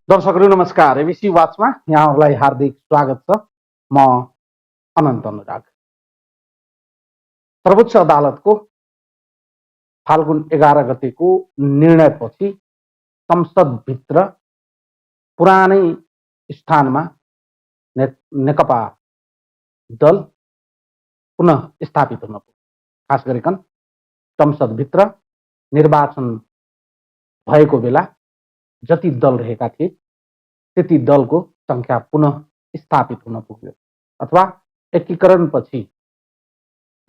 दर्शकहरू नमस्कार। एबिसी वाचमा यहाँहरूलाई हार्दिक स्वागत छ। म अनन्त अनुराग। सर्वोच्च अदालतको फाल्गुन 11 गतेको निर्णयपछि संसदभित्र पुरानै स्थानमा नेकपा दल पुनः स्थापित हुन पुग्यो। खास गरिकन संसदभित्र निर्वाचन भएको बेला जति दल रहेका थिए त्यति दलको संख्या पुनः स्थापित हुन पुग्यो, अथवा एकीकरणपछि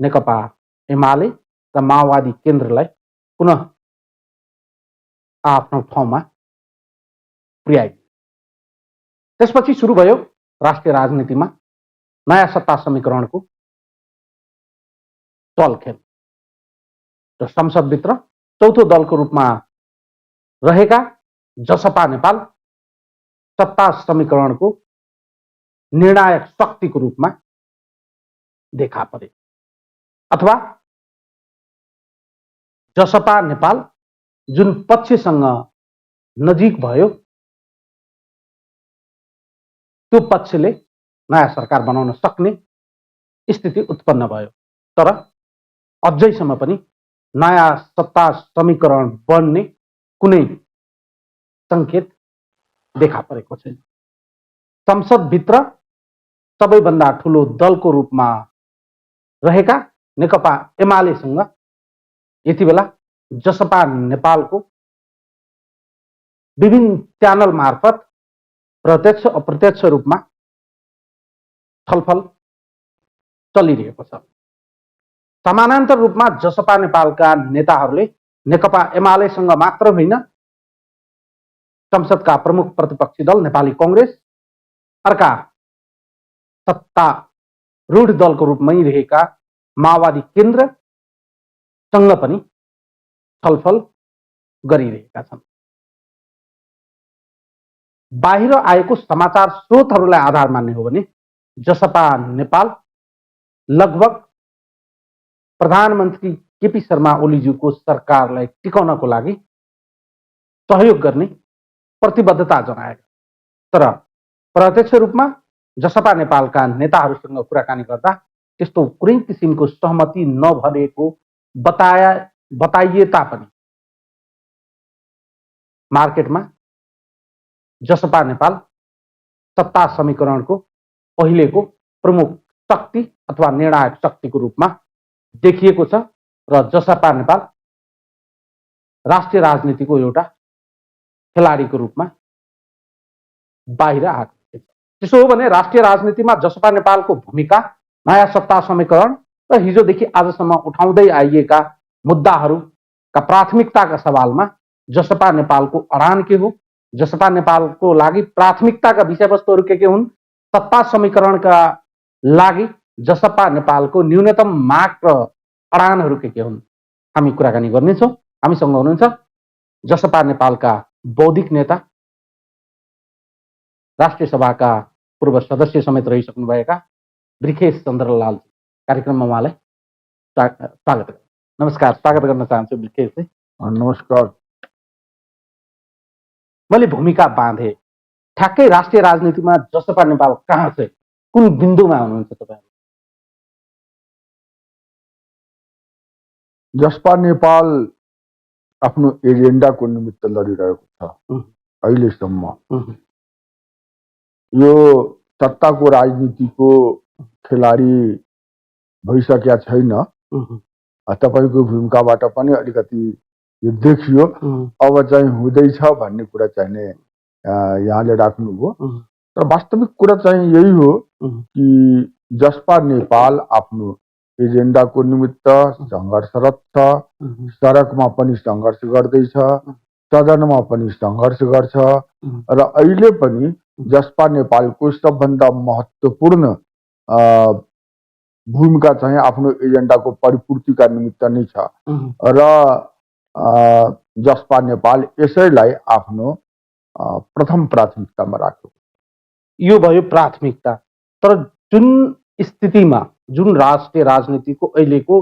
नेकपा एमाले र माओवादी केन्द्रलाई पुनः आफ्नो ठाउँमा पुर्याइयो। त्यसपछि सुरु भयो राष्ट्रिय राजनीतिमा नयाँ सत्ता समीकरणको चलखेल र संसदभित्र चौथो दलको रूपमा रहेका जसपा नेपाल सत्ता समीकरणको निर्णायक शक्तिको रूपमा देखा परे, अथवा जसपा नेपाल जुन पक्षसँग नजिक भयो त्यो पक्षले नयाँ सरकार बनाउन सक्ने स्थिति उत्पन्न भयो। तर अझैसम्म पनि नयाँ सत्ता समीकरण बन्ने कुनै संकेत देखा परेको छैन। संसदभित्र सबैभन्दा ठुलो दलको रूपमा रहेका नेकपा एमालेसँग यति बेला जसपा नेपालको विभिन्न च्यानल मार्फत प्रत्यक्ष अप्रत्यक्ष रूपमा छलफल चलिरहेको छ। समानान्तर रूपमा जसपा नेपालका नेताहरूले नेकपा एमालेसँग मात्र होइन, संसदका प्रमुख प्रतिपक्षी दल नेपाली कांग्रेस, अर्का सत्तारूढ दलको रूपमै रहेका माओवादी केन्द्रसँग पनि छलफल गरिरहेका छन्। बाहिर आएको समाचार स्रोतहरूलाई आधार मान्ने हो भने जसपा नेपाल लगभग प्रधानमन्त्री केपी शर्मा ओलीज्यूको सरकारलाई टिकाउनको लागि सहयोग गर्ने प्रतिबद्धता जनाएका, तर प्रत्यक्ष रूपमा जसपा नेपालका नेताहरूसँग कुराकानी गर्दा त्यस्तो कुनै किसिमको सहमति नभएको बताइए तापनि मार्केटमा जसपा नेपाल सत्ता समीकरणको अहिलेको प्रमुख शक्ति अथवा निर्णायक शक्तिको रूपमा देखिएको छ र जसपा नेपाल राष्ट्रिय राजनीतिको एउटा खेलाडीको रूपमा बाहिर आएको छ। त्यसो हो भने राष्ट्रिय राजनीतिमा जसपा नेपालको भूमिका नयाँ सत्ता समीकरण र हिजोदेखि आजसम्म उठाउँदै आइएका मुद्दाहरूका प्राथमिकताका सवालमा जसपा नेपालको अडान के हो, जसपा नेपालको लागि प्राथमिकताका विषयवस्तुहरू के हुन्, सत्ता समीकरणका लागि जसपा नेपालको न्यूनतम माग र अडानहरू के हुन्, हामी कुराकानी गर्नेछौँ। हामीसँग हुनुहुन्छ जसपा नेपालका बौद्धिक नेता, राष्ट्रिय सभाका पूर्व सदस्य समेत रहिसक्नुभएका ब्रिखेश चन्द्रलाल। कार्यक्रममा उहाँलाई स्वागत गर्छु। नमस्कार, स्वागत गर्न चाहन्छु ब्रिखेश। नमस्कार। मैले भूमिका बाँधे, ठ्याक्कै राष्ट्रिय राजनीतिमा जसपा नेपाल कहाँ छ, कुन बिन्दुमा हुनुहुन्छ तपाईँ? जसपा नेपाल आफ्नो एजेन्डाको निमित्त लडिरहेको छ। अहिलेसम्म यो सत्ताको राजनीतिको खेलाडी भइसकेका छैन। तपाईँको भूमिकाबाट पनि अलिकति यो देखियो, अब चाहिँ हुँदैछ भन्ने कुरा चाहिँ यहाँले राख्नुभयो। तर वास्तविक कुरा चाहिँ यही हो कि जसपा नेपाल आफ्नो एजेन्डाको निमित्त सङ्घर्षरत छ। सडकमा पनि सङ्घर्ष गर्दैछ, सदनमा पनि सङ्घर्ष गर्छ र अहिले पनि जसपा नेपालको सबभन्दा महत्त्वपूर्ण भूमिका चाहिँ आफ्नो एजेन्डाको परिपूर्तिका निमित्त नै छ र जसपा नेपाल यसैलाई आफ्नो प्रथम प्राथमिकतामा राख्यो। यो भयो प्राथमिकता। तर जुन स्थितिमा, जुन राष्ट्रिय राजनीतिको अहिलेको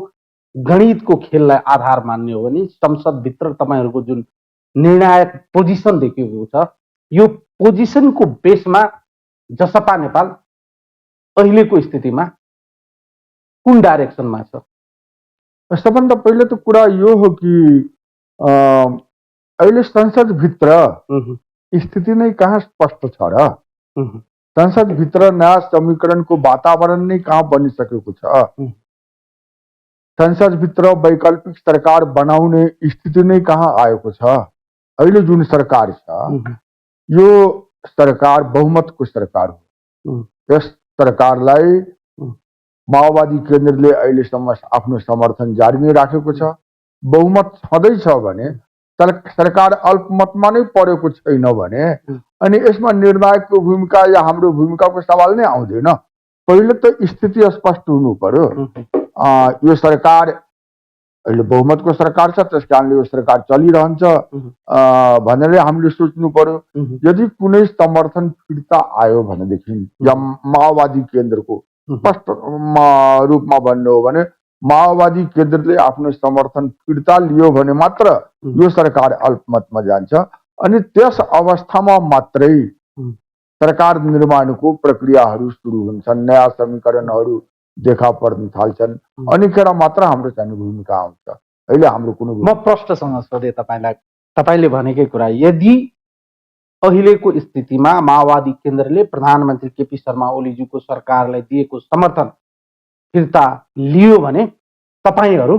गणितको खेललाई आधार मान्ने हो भने संसदभित्र तपाईँहरूको जुन निर्णायक पोजिसन देखिएको छ यो पोजिसनको बेसमा जसपा नेपाल अहिलेको स्थितिमा कुन डाइरेक्सनमा छ? सबभन्दा पहिले त कुरा यो हो कि अहिले संसदभित्र स्थिति नै कहाँ स्पष्ट छ र? संसदभित्र नयाँ समीकरणको वातावरण नै कहाँ बनिसकेको छ? संसदभित्र वैकल्पिक सरकार बनाउने स्थिति नै कहाँ आएको छ? अहिले जुन सरकार छ यो सरकार बहुमतको सरकार हो। यस सरकारलाई माओवादी केन्द्रले अहिलेसम्म आफ्नो समर्थन जारी नै राखेको छ। बहुमत छँदैछ भने सरकार अल्पमतमा नै परेको छैन भने अनि यसमा निर्णायकको भूमिका या हाम्रो भूमिकाको सवाल नै आउँदैन। पहिले त स्थिति स्पष्ट हुनु पर्यो। यो सरकार अहिले बहुमतको सरकार छ, त्यस कारणले यो सरकार चलिरहन्छ भनेर हामीले सोच्नु पर्यो। यदि कुनै समर्थन फिर्ता आयो भनेदेखि या माओवादी केन्द्रको स्पष्ट रूपमा भन्नु हो भने माओवादी केन्द्रले आफ्नो समर्थन फिर्ता लियो भने मात्र यो सरकार अल्पमतमा जान्छ अनि त्यस अवस्थामा मात्रै सरकार निर्माणको प्रक्रियाहरू सुरु हुन्छन्, नयाँ समीकरणहरू देखा पर्न थाल्छन् अनि खेर मात्र हाम्रो चाहिँ भूमिका आउँछ। अहिले हाम्रो कुनै म प्रश्नसँग सोधेँ तपाईँलाई, तपाईँले भनेकै कुरा, यदि अहिलेको स्थितिमा माओवादी केन्द्रले प्रधानमन्त्री केपी शर्मा ओलीज्यूको सरकारलाई दिएको समर्थन फिर्ता लियो भने तपाईँहरू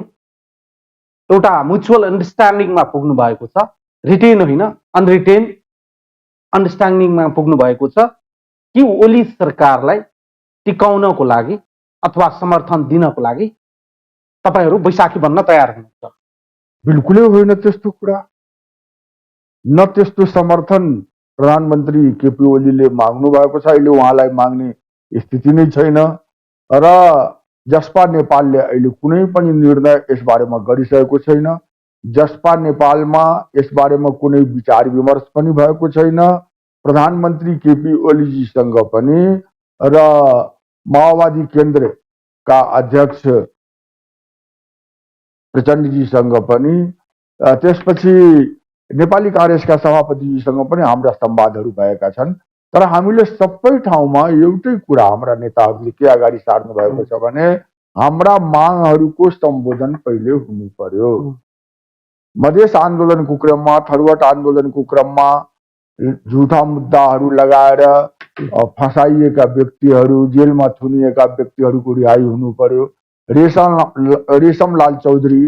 एउटा म्युचुअल अन्डरस्ट्यान्डिङमा पुग्नु भएको छ, रिटेन होइन अनरिटेन अन्डरस्ट्यान्डिङमा पुग्नु भएको छ कि ओली सरकारलाई टिकाउनको लागि अथवा समर्थन दिनको लागि तपाईहरू बैशाखी बन्न तयार हुनुहुन्छ? बिल्कुलै होइन त्यस्तो कुरा। न त्यस्तो समर्थन प्रधानमन्त्री केपी ओलीले माग्नु भएको छ, अहिले उहाँलाई माग्ने स्थिति नै छैन र जसपा नेपालले अहिले कुनै पनि निर्णय यसबारेमा गरिसकेको छैन। जसपा नेपालमा यसबारेमा कुनै विचार विमर्श पनि भएको छैन। प्रधानमन्त्री केपी ओलीजीसँग पनि र माओवादी केन्द्रका अध्यक्ष प्रचण्डजीसँग पनि त्यसपछि नेपाली कांग्रेसका सभापतिजीसँग पनि हाम्रा संवादहरू भएका छन्। तर हामीले सबै ठाउँमा एउटै कुरा हाम्रा नेताहरूले के अगाडि सार्नु भएको छ भने हाम्रा मागहरूको सम्बोधन पहिले हुनु पर्यो। मधेस आन्दोलनको क्रममा, थरुवाट आन्दोलनको क्रममा झुटा मुद्दाहरू लगाएर फसाइएका व्यक्तिहरू, जेलमा थुनिएका व्यक्तिहरूको रिहाई हुनु पर्यो। रेशमलाल चौधरी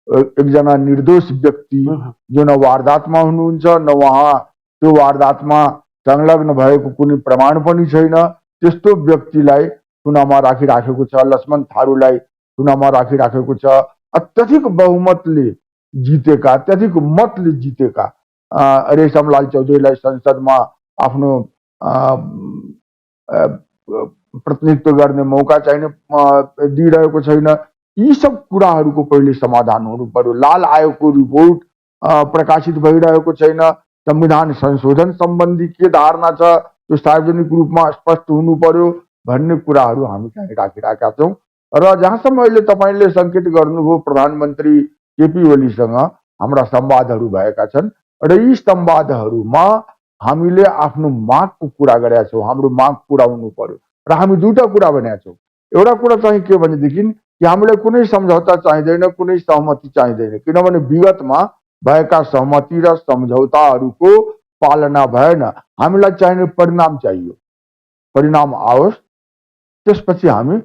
एकजना निर्दोष व्यक्ति जो न वारदातमा हुनुहुन्छ न उहाँ त्यो वारदातमा संलग्न भएको कुनै प्रमाण पनि छैन, त्यस्तो व्यक्तिलाई थुनामा राखिराखेको छ। लक्ष्मण थारूलाई थुनामा राखिराखेको छ। अत्यधिक बहुमतले जितेका, अत्यधिक मतले जितेका रेशमलाल चौधरीलाई संसदमा आफ्नो प्रतिनिधित्व गर्ने मौका चाहिने दिइरहेको छैन। यी सब कुराहरूको पहिले समाधान हुनु पर्यो। लाल आयोगको रिपोर्ट प्रकाशित भइरहेको छैन। संविधान संशोधन सम्बन्धी के धारणा छ त्यो सार्वजनिक रूपमा स्पष्ट हुनु पर्यो भन्ने कुराहरू हामी चाहिँ राखिराखेका छौँ। र जहाँसम्म अहिले तपाईँले सङ्केत गर्नुभयो प्रधानमन्त्री केपी ओलीसँग हाम्रा संवादहरू भएका छन् र यी संवादहरूमा हामीले आफ्नो मागको कुरा गरेका छौँ। हाम्रो माग पुरा हुनु पर्यो र हामी दुईटा कुरा भनेका छौँ। एउटा कुरा चाहिँ के भनेदेखि कि हामीलाई कुनै सम्झौता चाहिँदैन, कुनै सहमति चाहिँदैन, किनभने विगतमा भएका सहमति र सम्झौताहरूको पालना भएन। हामीलाई चाहिने परिणाम चाहियो, परिणाम आओस्, त्यसपछि हामी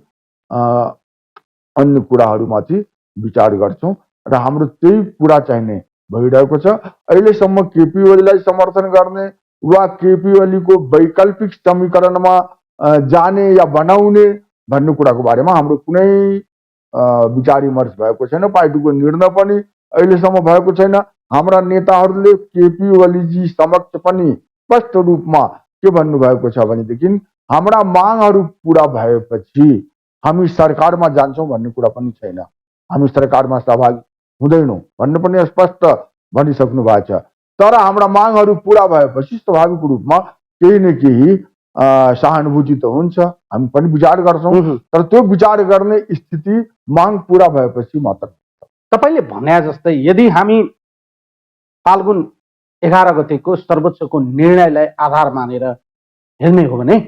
अन्य कुराहरूमाथि विचार गर्छौँ र हाम्रो त्यही कुरा चाहिने भइरहेको छ। अहिलेसम्म केपी ओलीलाई समर्थन गर्ने वा केपी ओलीको वैकल्पिक समीकरणमा जाने या बनाउने भन्ने कुराको बारेमा हाम्रो कुनै विचार विमर्श भएको छैन। पार्टीको निर्णय पनि अहिलेसम्म भएको छैन। हाम्रा नेताहरूले केपी ओलीजी समक्ष पनि स्पष्ट रूपमा के भन्नुभएको छ भनेदेखि हाम्रा मागहरू पुरा भएपछि हामी सरकारमा जान्छौँ भन्ने कुरा पनि छैन। हामी सरकारमा सहभागी हुँदैनौँ भन्ने पनि स्पष्ट भनिसक्नु भएको छ। तर हाम्रा मागहरू पुरा भएपछि स्वाभाविक रूपमा केही न केही सहानुभूति त हुन्छ, हामी पनि विचार गर्छौँ। तर त्यो विचार गर्ने स्थिति माग पुरा भएपछि मात्र। तपाईँले भने जस्तै यदि हामी फाल्गुन 11 गतेको सर्वोच्चको निर्णयलाई आधार मानेर हेर्ने हो भने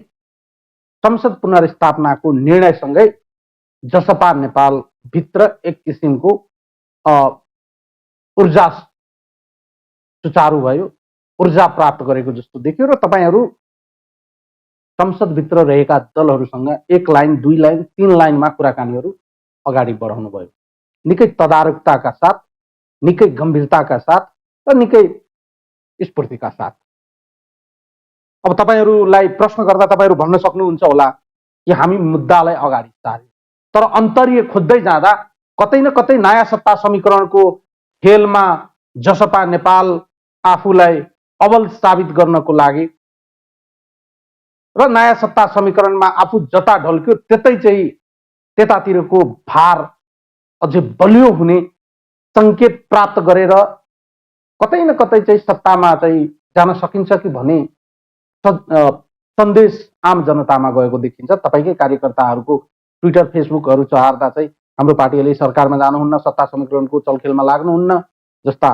संसद पुनर्स्थापनाको निर्णयसँगै जसपा नेपाल भित्र एक किसिमको ऊर्जा सुचारू भयो, ऊर्जा प्राप्त गरेको जस्तो देखियो र तपाईहरू संसदभित्र रहेका दलहरूसँग 1 लाइन 2 लाइन 3 लाइनमा कुराकानीहरू अगाडि बढाउनु भयो, निकै तदारुकताका साथ, निकै गम्भीरताका साथ र निकै स्फूर्तिका साथ। अब तपाईहरूलाई प्रश्न गर्दा तपाईहरू भन्न सक्नुहुन्छ होला कि हामी मुद्दालाई अगाडि सार्यौं, तर अन्तर्य खोज्दै जाँदा कतै न कतै नयाँ सत्ता समीकरणको खेलमा जसपा नेपाल आफूलाई अबल साबित गर्नको लागि र नयाँ सत्ता समीकरणमा आफू जता ढल्क्यो त्यतातिरको भार अझै बलियो हुने संकेत प्राप्त गरेर कतै न कतै चाहिँ सत्तामा चाहिँ जान सकिन्छ कि भन्ने सन्देश आम जनतामा गएको देखिन्छ। तपाईकै कार्यकर्ताहरूको ट्विटर फेसबुकहरू चहार्दा चाहिँ हाम्रो पार्टीले सरकारमा जानुहुन्न, सत्ता समीकरणको चलखेलमा लाग्नुहुन्न जस्ता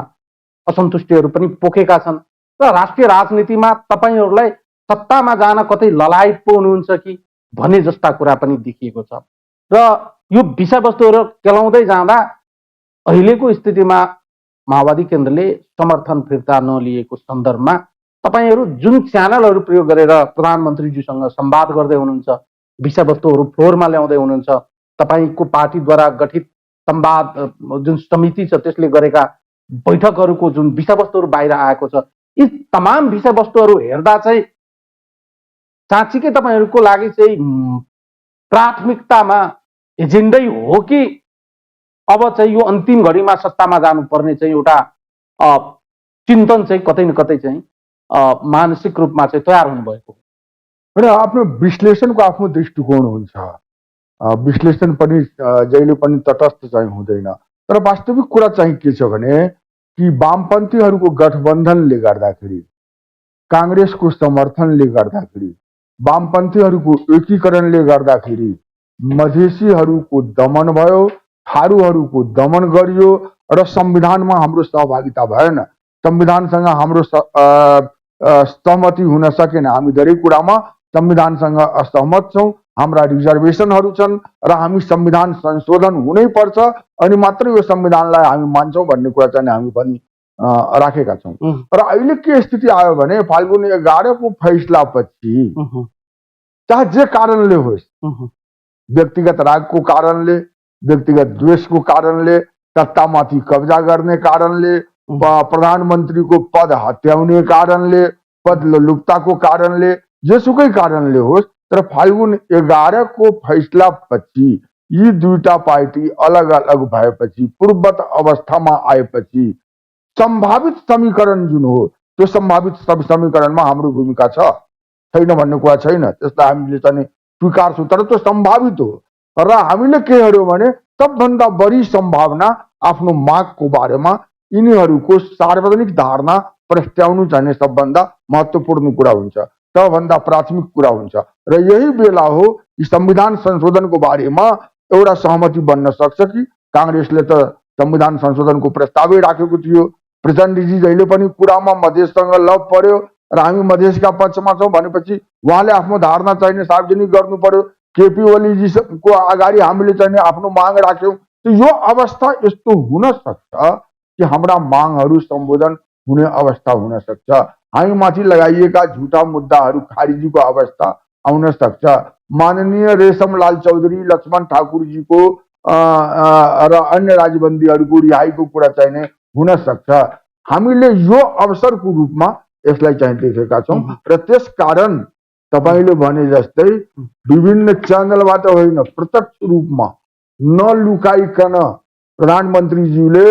असन्तुष्टिहरू पनि पोखेका छन् र राष्ट्रिय राजनीतिमा तपाईहरूलाई सत्तामा जान कतै ललायत पो हुनुहुन्छ कि भन्ने जस्ता कुरा पनि देखिएको छ। र यो विषयवस्तुहरू केलाउँदै जाँदा अहिलेको स्थितिमा माओवादी केन्द्रले समर्थन फिर्ता नलिएको सन्दर्भमा तपाईहरू जुन च्यानलहरू प्रयोग गरेर प्रधानमन्त्रीज्यूसँग संवाद गर्दै हुनुहुन्छ, विषयवस्तुहरू फ्लोरमा ल्याउँदै हुनुहुन्छ, तपाईको पार्टीद्वारा गठित संवाद जुन समिति छ त्यसले गरेका बैठकहरूको जुन विषयवस्तुहरू बाहिर आएको छ, यी तमाम विषयवस्तुहरू हेर्दा चाहिँ साँच्चीकै तपाईहरूको लागि चाहिँ प्राथमिकतामा एजेन्डै हो कि अब चाहिँ यो अन्तिम घडीमा सत्तामा जानुपर्ने चाहिँ एउटा चिन्तन चाहिँ कतै न कतै चाहिँ मानसिक रूपमा चाहिँ तयार हुनुभएको र आफ्नो विश्लेषणको आफ्नो दृष्टिकोण हुन्छ। विश्लेषण पनि जहिले पनि तटस्थ चाहिँ हुँदैन। तर वास्तविक कुरा चाहिँ के छ भने कि वामपन्थीहरूको गठबन्धनले गर्दाखेरि, काङ्ग्रेसको समर्थनले गर्दाखेरि, वामपन्थीहरूको एकीकरणले गर्दाखेरि मधेसीहरूको दमन भयो, थारूहरूको दमन गरियो र संविधानमा हाम्रो सहभागिता भएन, संविधानसँग हाम्रो सहमति हुन सकेन। हामी धेरै कुरामा संविधानसँग असहमत छौँ, हाम्रा रिजर्भेसनहरू छन् र हामी संविधान संशोधन हुनै पर्छ अनि मात्र यो संविधानलाई हामी मान्छौँ भन्ने कुरा चाहिँ हामी पनि राखेका छौँ। र अहिले के स्थिति आयो भने फाल्गुन 11 को फैसलापछि चाहे जे कारणले होस्, व्यक्तिगत रागको कारणले, व्यक्तिगत द्वेषको कारणले, सत्तामाथि कब्जा गर्ने कारणले, प्रधानमन्त्रीको पद हत्याउने कारणले, पद लुप्ताको कारणले, जेसुकै कारणले होस्, तर फाल्गुन 11 को फैसलापछि यी दुईटा पार्टी अलग अलग भएपछि, पूर्ववत अवस्थामा आएपछि संभावित समीकरण जुन हो त्यो संभावित समीकरणमा हाम्रो भूमिका छ छैन भन्ने कुरा छैन, त्यसलाई हामीले चाहिँ स्वीकार्छौँ, तर त्यो संभावित हो। र हामीले के हेर्यौँ भने सबभन्दा बढी सम्भावना आफ्नो मागको बारेमा यिनीहरूको सार्वजनिक धारणा प्रस्ट्याउनु चाहिँ सबभन्दा महत्त्वपूर्ण कुरा हुन्छ, सबभन्दा प्राथमिक कुरा हुन्छ। र यही बेला हो कि संविधान संशोधनको बारेमा एउटा सहमति बन्न सक्छ कि काङ्ग्रेसले त संविधान संशोधनको प्रस्तावै राखेको थियो, प्रचण्डजी जहिले पनि कुरामा मधेससँग लभ पर्यो र हामी मधेसका पक्षमा छौँ भनेपछि उहाँले आफ्नो धारणा चाहिने सार्वजनिक गर्नु पर्यो। केपी ओलीजीको अगाडि हामीले चाहिँ आफ्नो माग राख्यौँ। यो अवस्था यस्तो हुन सक्छ कि हाम्रा मागहरू सम्बोधन हुने अवस्था हुन सक्छ, हामी माथि लगाइएका झुटा मुद्दाहरू खारिजीको अवस्था आउन सक्छ, माननीय रेशमलाल चौधरी, लक्ष्मण ठाकुरजीको र अन्य राजबन्दीहरूको रिहाईको कुरा चाहिने हुन सक्छ। हामीले यो अवसरको रूपमा यसलाई चाहिँ देखेका छौँ र त्यसकारण तपाईले भने जस्तै विभिन्न च्यानलबाट होइन, प्रत्यक्ष रूपमा नलुकाइकन प्रधानमन्त्रीज्यूले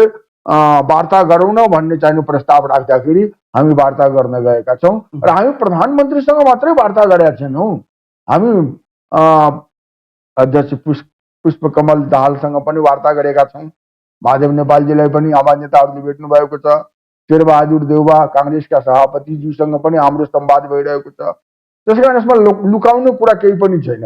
वार्ता गरौँ न भन्ने चाहिँ प्रस्ताव राख्दाखेरि हामी वार्ता गर्न गएका छौँ र हामी प्रधानमन्त्रीसँग मात्रै वार्ता गरेका छैनौँ, हामी अध्यक्ष पुष्पकमल दाहालसँग पनि वार्ता गरेका छौँ, महादेव नेपालजीलाई पनि हाम्रा नेताहरूले भेट्नु भएको छ, शेरबहादुर देउवा काङ्ग्रेसका सभापतिज्यूसँग पनि हाम्रो संवाद भइरहेको छ। त्यसकारण यसमा लुकाउने कुरा केही पनि छैन।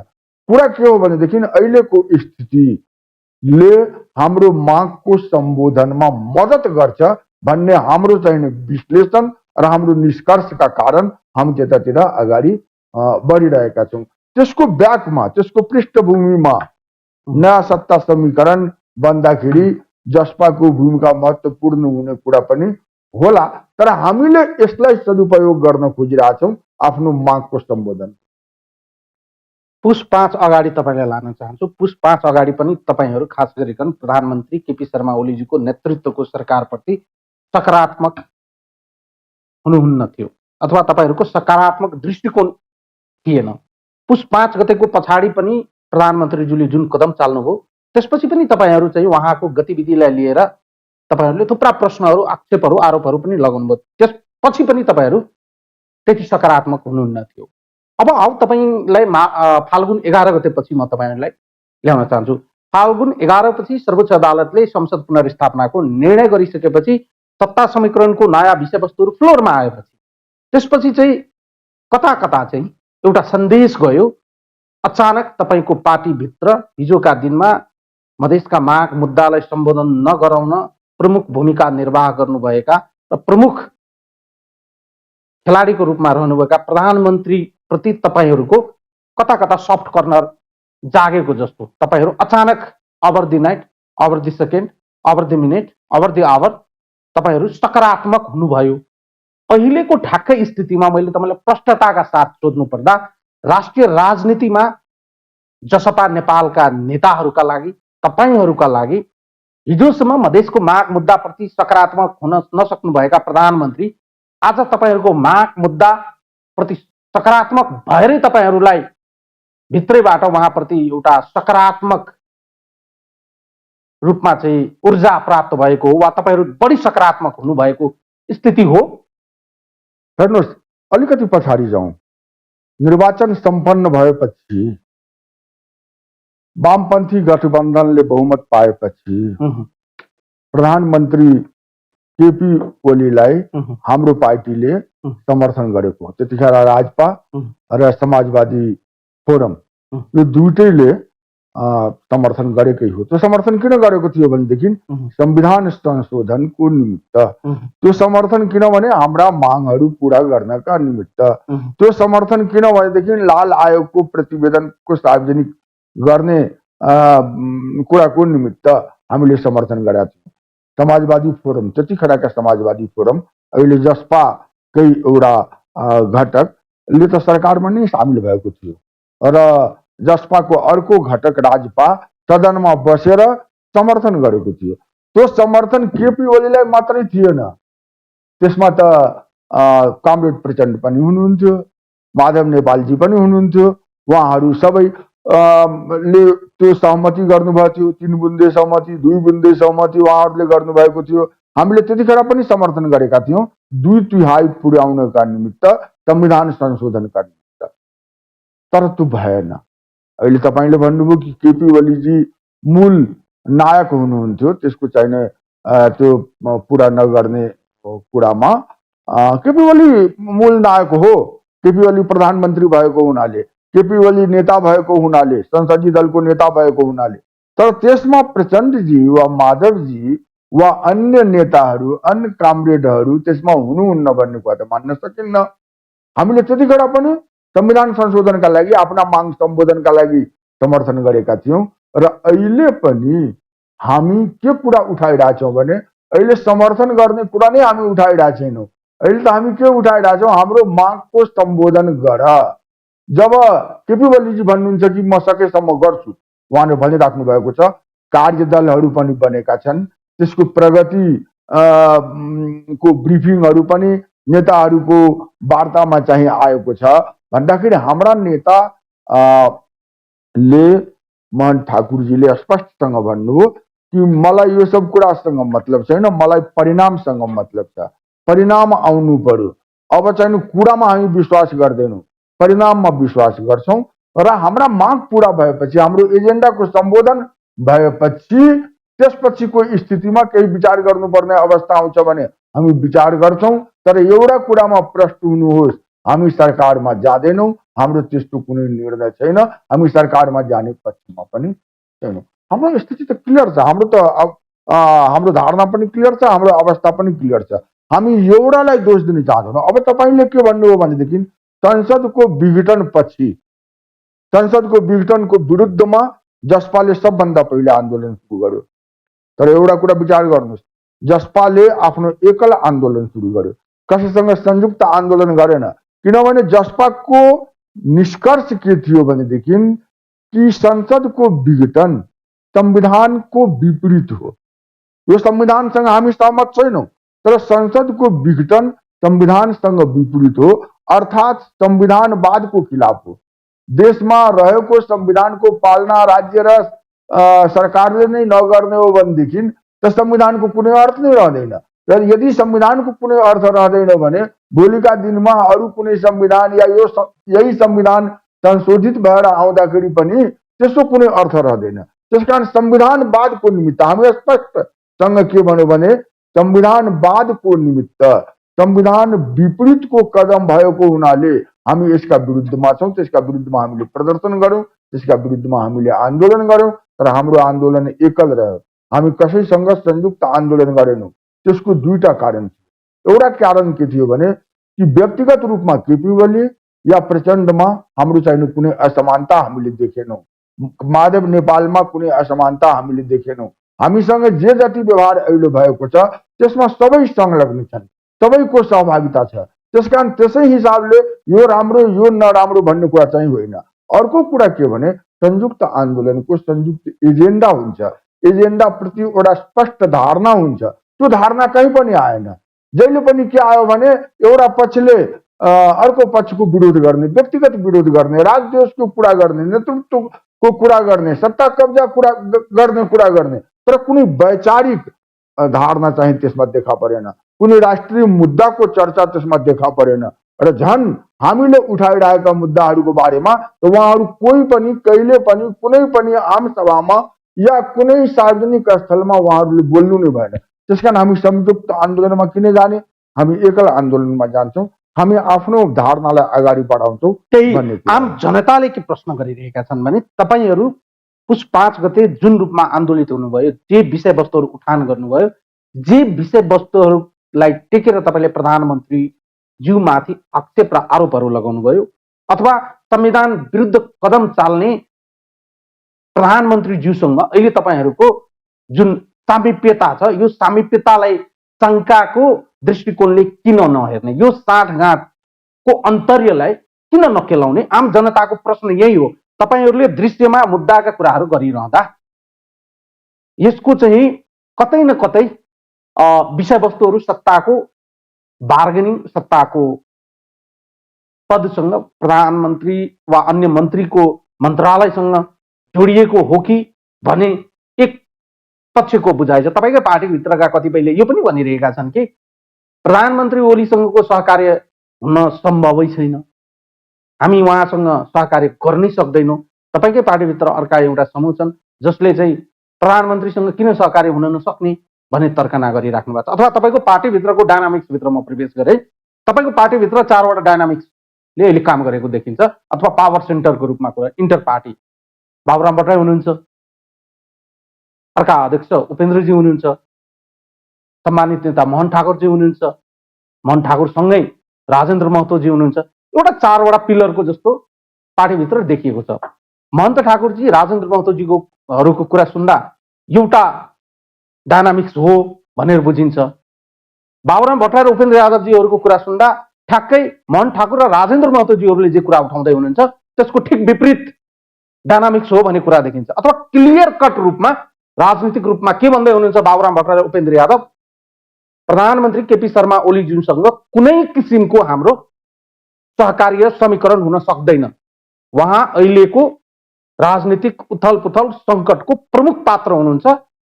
कुरा के हो भनेदेखि अहिलेको स्थितिले हाम्रो मागको सम्बोधनमा मद्दत गर्छ भन्ने हाम्रो चाहिँ विश्लेषण र हाम्रो निष्कर्षका कारण हामी त्यतातिर अगाडि बढिरहेका छौँ। त्यसको ब्याकमा, त्यसको पृष्ठभूमिमा नयाँ सत्ता समीकरण बन्दाखेरि जसपाको भूमिका महत्त्वपूर्ण हुने कुरा पनि होला। तर हामीले यसलाई सदुपयोग गर्न खोजिरहेछौँ आफ्नो मागको सम्बोधन। पुस 5 अगाडि तपाईँलाई लान चाहन्छु। पुस 5 अगाडि पनि तपाईँहरू खास गरिकन प्रधानमन्त्री केपी शर्मा ओलीजीको नेतृत्वको सरकारप्रति सकारात्मक हुनुहुन्न थियो अथवा तपाईँहरूको सकारात्मक दृष्टिकोण थिएन। पुस 5 गतेको पछाडि पनि प्रधानमन्त्रीज्यूले जुन कदम चाल्नुभयो त्यसपछि पनि तपाईँहरू चाहिँ उहाँको गतिविधिलाई लिएर तपाईँहरूले थुप्रा प्रश्नहरू, आक्षेपहरू, आरोपहरू पनि लगाउनुभयो। त्यसपछि पनि तपाईँहरू त्यति सकारात्मक हुनुहुन्न थियो। अब आउ तपाईँलाई फाल्गुन 11 गतेपछि म तपाईँहरूलाई ल्याउन चाहन्छु। फाल्गुन 11 पछि सर्वोच्च अदालतले संसद पुनर्स्थापनाको निर्णय गरिसकेपछि सत्ता समीकरणको नयाँ विषयवस्तुहरू फ्लोरमा आएपछि त्यसपछि चाहिँ कता कता चाहिँ एउटा सन्देश गयो। अचानक तपाईँको पार्टीभित्र हिजोका दिनमा मधेसका माग मुद्दालाई सम्बोधन नगराउन प्रमुख भूमिका निर्वाह गर्नुभएका र प्रमुख खेलाडीको रूपमा रहनुभएका प्रधानमन्त्री प्रति तपाईँहरूको कता कता सफ्ट कर्नर जागेको जस्तो तपाईँहरू अचानक over the night, over the second, over the minute, over the hour तपाईँहरू सकारात्मक हुनुभयो। अहिलेको ठ्याक्कै स्थितिमा मैले तपाईँलाई प्रष्टताका साथ सोध्नु पर्दा राष्ट्रिय राजनीतिमा जसपा नेपालका नेताहरूका लागि, तपाईँहरूका लागि हिजोसम्म मधेसको माग मुद्दाप्रति सकारात्मक हुन नसक्नुभएका प्रधानमन्त्री आज तपाईँहरूको माग मुद्दाप्रति सकारात्मक भएरै तपाईँहरूलाई भित्रैबाट उहाँप्रति एउटा सकारात्मक रूपमा चाहिँ ऊर्जा प्राप्त भएको हो वा तपाईँहरू बढी सकारात्मक हुनुभएको स्थिति हो। हेर्नुहोस्, अलिकति पछाडि जाउँ। निर्वाचन सम्पन्न भएपछि वामपन्थी गठबन्धनले बहुमत पाएपछि प्रधानमन्त्री केपी ओलीलाई हाम्रो पार्टीले समर्थन गरेको हो। त्यतिखेर राजपा र समाजवादी फोरम यो दुईटैले समर्थन गरेकै हो। त्यो समर्थन किन गरेको थियो भनेदेखि संविधान संशोधनको निमित्त। त्यो समर्थन किनभने हाम्रा मागहरू पूरा गर्नका निमित्त। त्यो समर्थन किन भनेदेखि लाल आयोगको प्रतिवेदनको सार्वजनिक गर्ने कुराको निमित्त हामीले समर्थन गरेका थियौँ। समाजवादी फोरम, त्यतिखेरका समाजवादी फोरम, अहिले जसपाकै एउटा घटकले त सरकारमा नै सामेल भएको थियो र जसपाको अर्को घटक राजपा सदनमा बसेर समर्थन गरेको थियो। त्यो समर्थन केपी ओलीलाई मात्रै थिएन, त्यसमा त कामरेड प्रचण्ड पनि हुनुहुन्थ्यो, माधव नेपालजी पनि हुनुहुन्थ्यो। उहाँहरू सबै ले त्यो सहमति गर्नुभएको थियो। 3 बुन्दे सहमति, 2 बुन्दे सहमति उहाँहरूले गर्नुभएको थियो। हामीले त्यतिखेर पनि समर्थन गरेका थियौँ 2/3 पुर्याउनका निमित्त, संविधान संशोधनका निमित्त। तर त्यो भएन। अहिले तपाईँले भन्नुभयो कि केपी ओलीजी मूल नायक हुनुहुन्थ्यो, त्यसको चाहिने त्यो पुरा नगर्ने कुरामा केपी ओली मूल नायक हो। केपी ओली प्रधानमन्त्री भएको हुनाले, केपी ओली नेता भएको हुनाले, संसदीय दलको नेता भएको हुनाले। तर त्यसमा प्रचण्डजी वा माधवजी वा अन्य नेताहरू, अन्य कामरेडहरू त्यसमा हुनुहुन्न भन्ने कुरा त मान्न सकिन्न। हामीले त्यतिखेर पनि संविधान संशोधनका लागि, आफ्ना माग सम्बोधनका लागि समर्थन गरेका थियौँ र अहिले पनि हामी के कुरा उठाइरहेछौँ भने अहिले समर्थन गर्ने कुरा नै हामी उठाइरहेका छैनौँ। अहिले त हामी के उठाइरहेका छौँ, हाम्रो मागको सम्बोधन गर। जब केपी ओलीजी भन्नुहुन्छ कि म सकेसम्म गर्छु, उहाँले भनिराख्नु भएको छ, कार्यदलहरू पनि बनेका छन्, त्यसको प्रगति को ब्रिफिङहरू पनि नेताहरूको वार्तामा चाहिँ आएको छ भन्दाखेरि हाम्रा नेता ले मोहन ठाकुरजीले स्पष्टसँग भन्नुभयो कि मलाई यो सब कुरासँग मतलब छैन, मलाई परिणामसँग मतलब छ। परिणाम आउनु पर्यो। अब चाहिँ कुरामा हामी विश्वास गर्दैनौँ, परिणाममा विश्वास गर्छौँ र हाम्रा माग पूरा भएपछि, हाम्रो एजेन्डाको सम्बोधन भएपछि त्यसपछिको स्थितिमा केही विचार गर्नुपर्ने अवस्था आउँछ भने हामी विचार गर्छौँ। तर एउटा कुरामा प्रष्ट हुनुहोस्, हामी सरकारमा जाँदैनौँ, हाम्रो त्यस्तो कुनै निर्णय छैन, हामी सरकारमा जाने पक्षमा पनि छैनौँ। हाम्रो स्थिति त क्लियर छ, हाम्रो धारणा पनि क्लियर छ, हाम्रो अवस्था पनि क्लियर छ। हामी एउटालाई दोष दिन चाहँदैनौँ। अब तपाईँले के भन्नुभयो भनेदेखि संसदको विघटनपछि, संसदको विघटनको विरुद्धमा जसपाले सबभन्दा पहिले आन्दोलन सुरु गर्यो। तर एउटा कुरा विचार गर्नुहोस्, जसपाले आफ्नो एकल आन्दोलन सुरु गर्यो, कसैसँग संयुक्त आन्दोलन गरेन। किनभने जसपाको निष्कर्ष के थियो भनेदेखि कि संसदको विघटन संविधानको विपरीत हो। यो संविधानसँग हामी सहमत छैनौँ, तर संसदको विघटन संविधानसँग विपरीत हो, अर्थात् संविधानवादको खिलाफ हो। देशमा रहेको संविधानको पालना राज्य र सरकारले नै नगर्ने हो भनेदेखि त संविधानको कुनै अर्थ नै रहँदैन। र यदि संविधानको कुनै अर्थ रहँदैन भने भोलिका दिनमा अरू कुनै संविधान या यही संविधान संशोधित भएर आउँदाखेरि पनि त्यसको कुनै अर्थ रहँदैन। त्यसकारण संविधानवादको निमित्त हामी स्पष्टसँग के भन्यो भने संविधानवादको निमित्त संविधान विपरीतको कदम भएको हुनाले हामी यसका विरुद्धमा छौँ। त्यसका विरुद्धमा हामीले प्रदर्शन गऱ्यौँ, त्यसका विरुद्धमा हामीले आन्दोलन गऱ्यौँ। तर हाम्रो आन्दोलन एकल रह्यो, हामी कसैसँग संयुक्त आन्दोलन गरेनौँ। त्यसको दुईटा कारण थियो। एउटा कारण के थियो भने कि व्यक्तिगत रूपमा केपी ओली या प्रचण्डमा हाम्रो चाहिँ कुनै असमानता हामीले देखेनौँ। माधव नेपालमा कुनै असमानता हामीले देखेनौँ। हामीसँग जे जति व्यवहार अहिले भएको छ त्यसमा सबै संलग्न छन्, सबैको सहभागिता छ। त्यसकारण त्यसै हिसाबले यो राम्रो यो नराम्रो भन्ने कुरा चाहिँ होइन। अर्को कुरा के भने संयुक्त आन्दोलनको संयुक्त एजेन्डा हुन्छ, एजेन्डा प्रति एउटा स्पष्ट धारणा हुन्छ। त्यो धारणा कहीँ पनि आएन। जहिले पनि के आयो भने एउटा पक्षले अर्को पक्षको विरोध गर्ने, व्यक्तिगत विरोध गर्ने, राजद्वेषको कुरा गर्ने, नेतृत्वको कुरा गर्ने, सत्ता कब्जा गर्ने कुरा गर्ने, तर कुनै वैचारिक धारणा चाहिँ त्यसमा देखा परेन। कुनै राष्ट्रिय मुद्दाको चर्चा त्यसमा देखा परेन। र झन् हामीले उठाइरहेका मुद्दाहरूको बारेमा त उहाँहरू कोही पनि कहिले पनि कुनै पनि आम सभामा या कुनै सार्वजनिक स्थलमा उहाँहरूले बोल्नु नै भएन। त्यसकारण हामी संयुक्त आन्दोलनमा किन जाने, हामी एकल आन्दोलनमा जान्छौँ, हामी आफ्नो धारणालाई अगाडि बढाउँछौँ। त्यही आम जनताले के प्रश्न गरिरहेका छन् भने तपाईँहरू पुस 5 गते जुन रूपमा आन्दोलित हुनुभयो, जे विषयवस्तुहरू उठान गर्नुभयो, जे विषयवस्तुहरूलाई टेकेर तपाईँले प्रधानमन्त्री ज्यूमाथि आक्षेप र आरोपहरू लगाउनुभयो अथवा संविधान विरुद्ध कदम चाल्ने प्रधानमन्त्री ज्यूसँग अहिले तपाईँहरूको जुन सामिप्यता छ, यो सामिप्यतालाई शङ्काको दृष्टिकोणले किन नहेर्ने, यो साँठगाँठको अन्तर्यलाई किन नकेलाउने? आम जनताको प्रश्न यही हो। तपाईँहरूले दृश्यमा मुद्दाका कुराहरू गरिरहँदा यसको चाहिँ कतै न कतै विषयवस्तुहरू सत्ताको बार्गेनिङ, सत्ताको पदसँग, प्रधानमन्त्री वा अन्य मन्त्रीको मन्त्रालयसँग जोडिएको हो कि भने एक पक्षको बुझाइ छ। तपाईँकै पार्टीभित्रका कतिपयले यो पनि भनिरहेका छन् कि प्रधानमन्त्री ओलीसँगको सहकार्य हुन सम्भवै छैन, हामी उहाँसँग सहकार्य गर्नै सक्दैनौँ। तपाईँकै पार्टीभित्र अर्का एउटा समूह छन् जसले चाहिँ प्रधानमन्त्रीसँग किन सहकार्य हुन नसक्ने भन्ने तर्कना गरिराख्नु भएको छ। अथवा तपाईँको पार्टीभित्रको डायनामिक्सभित्र म प्रवेश गरेँ, तपाईँको पार्टीभित्र 4वटा डायनामिक्सले अहिले काम गरेको देखिन्छ। अथवा पावर सेन्टरको रूपमा कुरा, इन्टर पार्टी बाबुराम भट्टराई हुनुहुन्छ, अर्का अध्यक्ष उपेन्द्रजी हुनुहुन्छ, सम्मानित नेता मोहन ठाकुरजी हुनुहुन्छ, मोहन ठाकुरसँगै राजेन्द्र महतोजी हुनुहुन्छ। एउटा 4वटा पिलरको जस्तो पार्टीभित्र देखिएको छ। महन्त ठाकुरजी, राजेन्द्र महतोजीको कुरा सुन्दा एउटा डायनामिक्स हो भनेर बुझिन्छ। बाबुराम भट्टराई र उपेन्द्र यादवजीहरूको कुरा सुन्दा ठ्याक्कै मोहन ठाकुर र राजेन्द्र महतोजीहरूले जे कुरा उठाउँदै हुनुहुन्छ त्यसको ठिक विपरीत डायनामिक्स हो भन्ने कुरा देखिन्छ। अथवा क्लियर कट रूपमा राजनीतिक रूपमा के भन्दै हुनुहुन्छ बाबुराम भट्टराई र उपेन्द्र यादव, प्रधानमन्त्री केपी शर्मा ओलीज्यूसँग कुनै किसिमको हाम्रो सहकार्य समीकरण हुन सक्दैन। उहाँ अहिलेको राजनीतिक उथलपुथल सङ्कटको प्रमुख पात्र हुनुहुन्छ,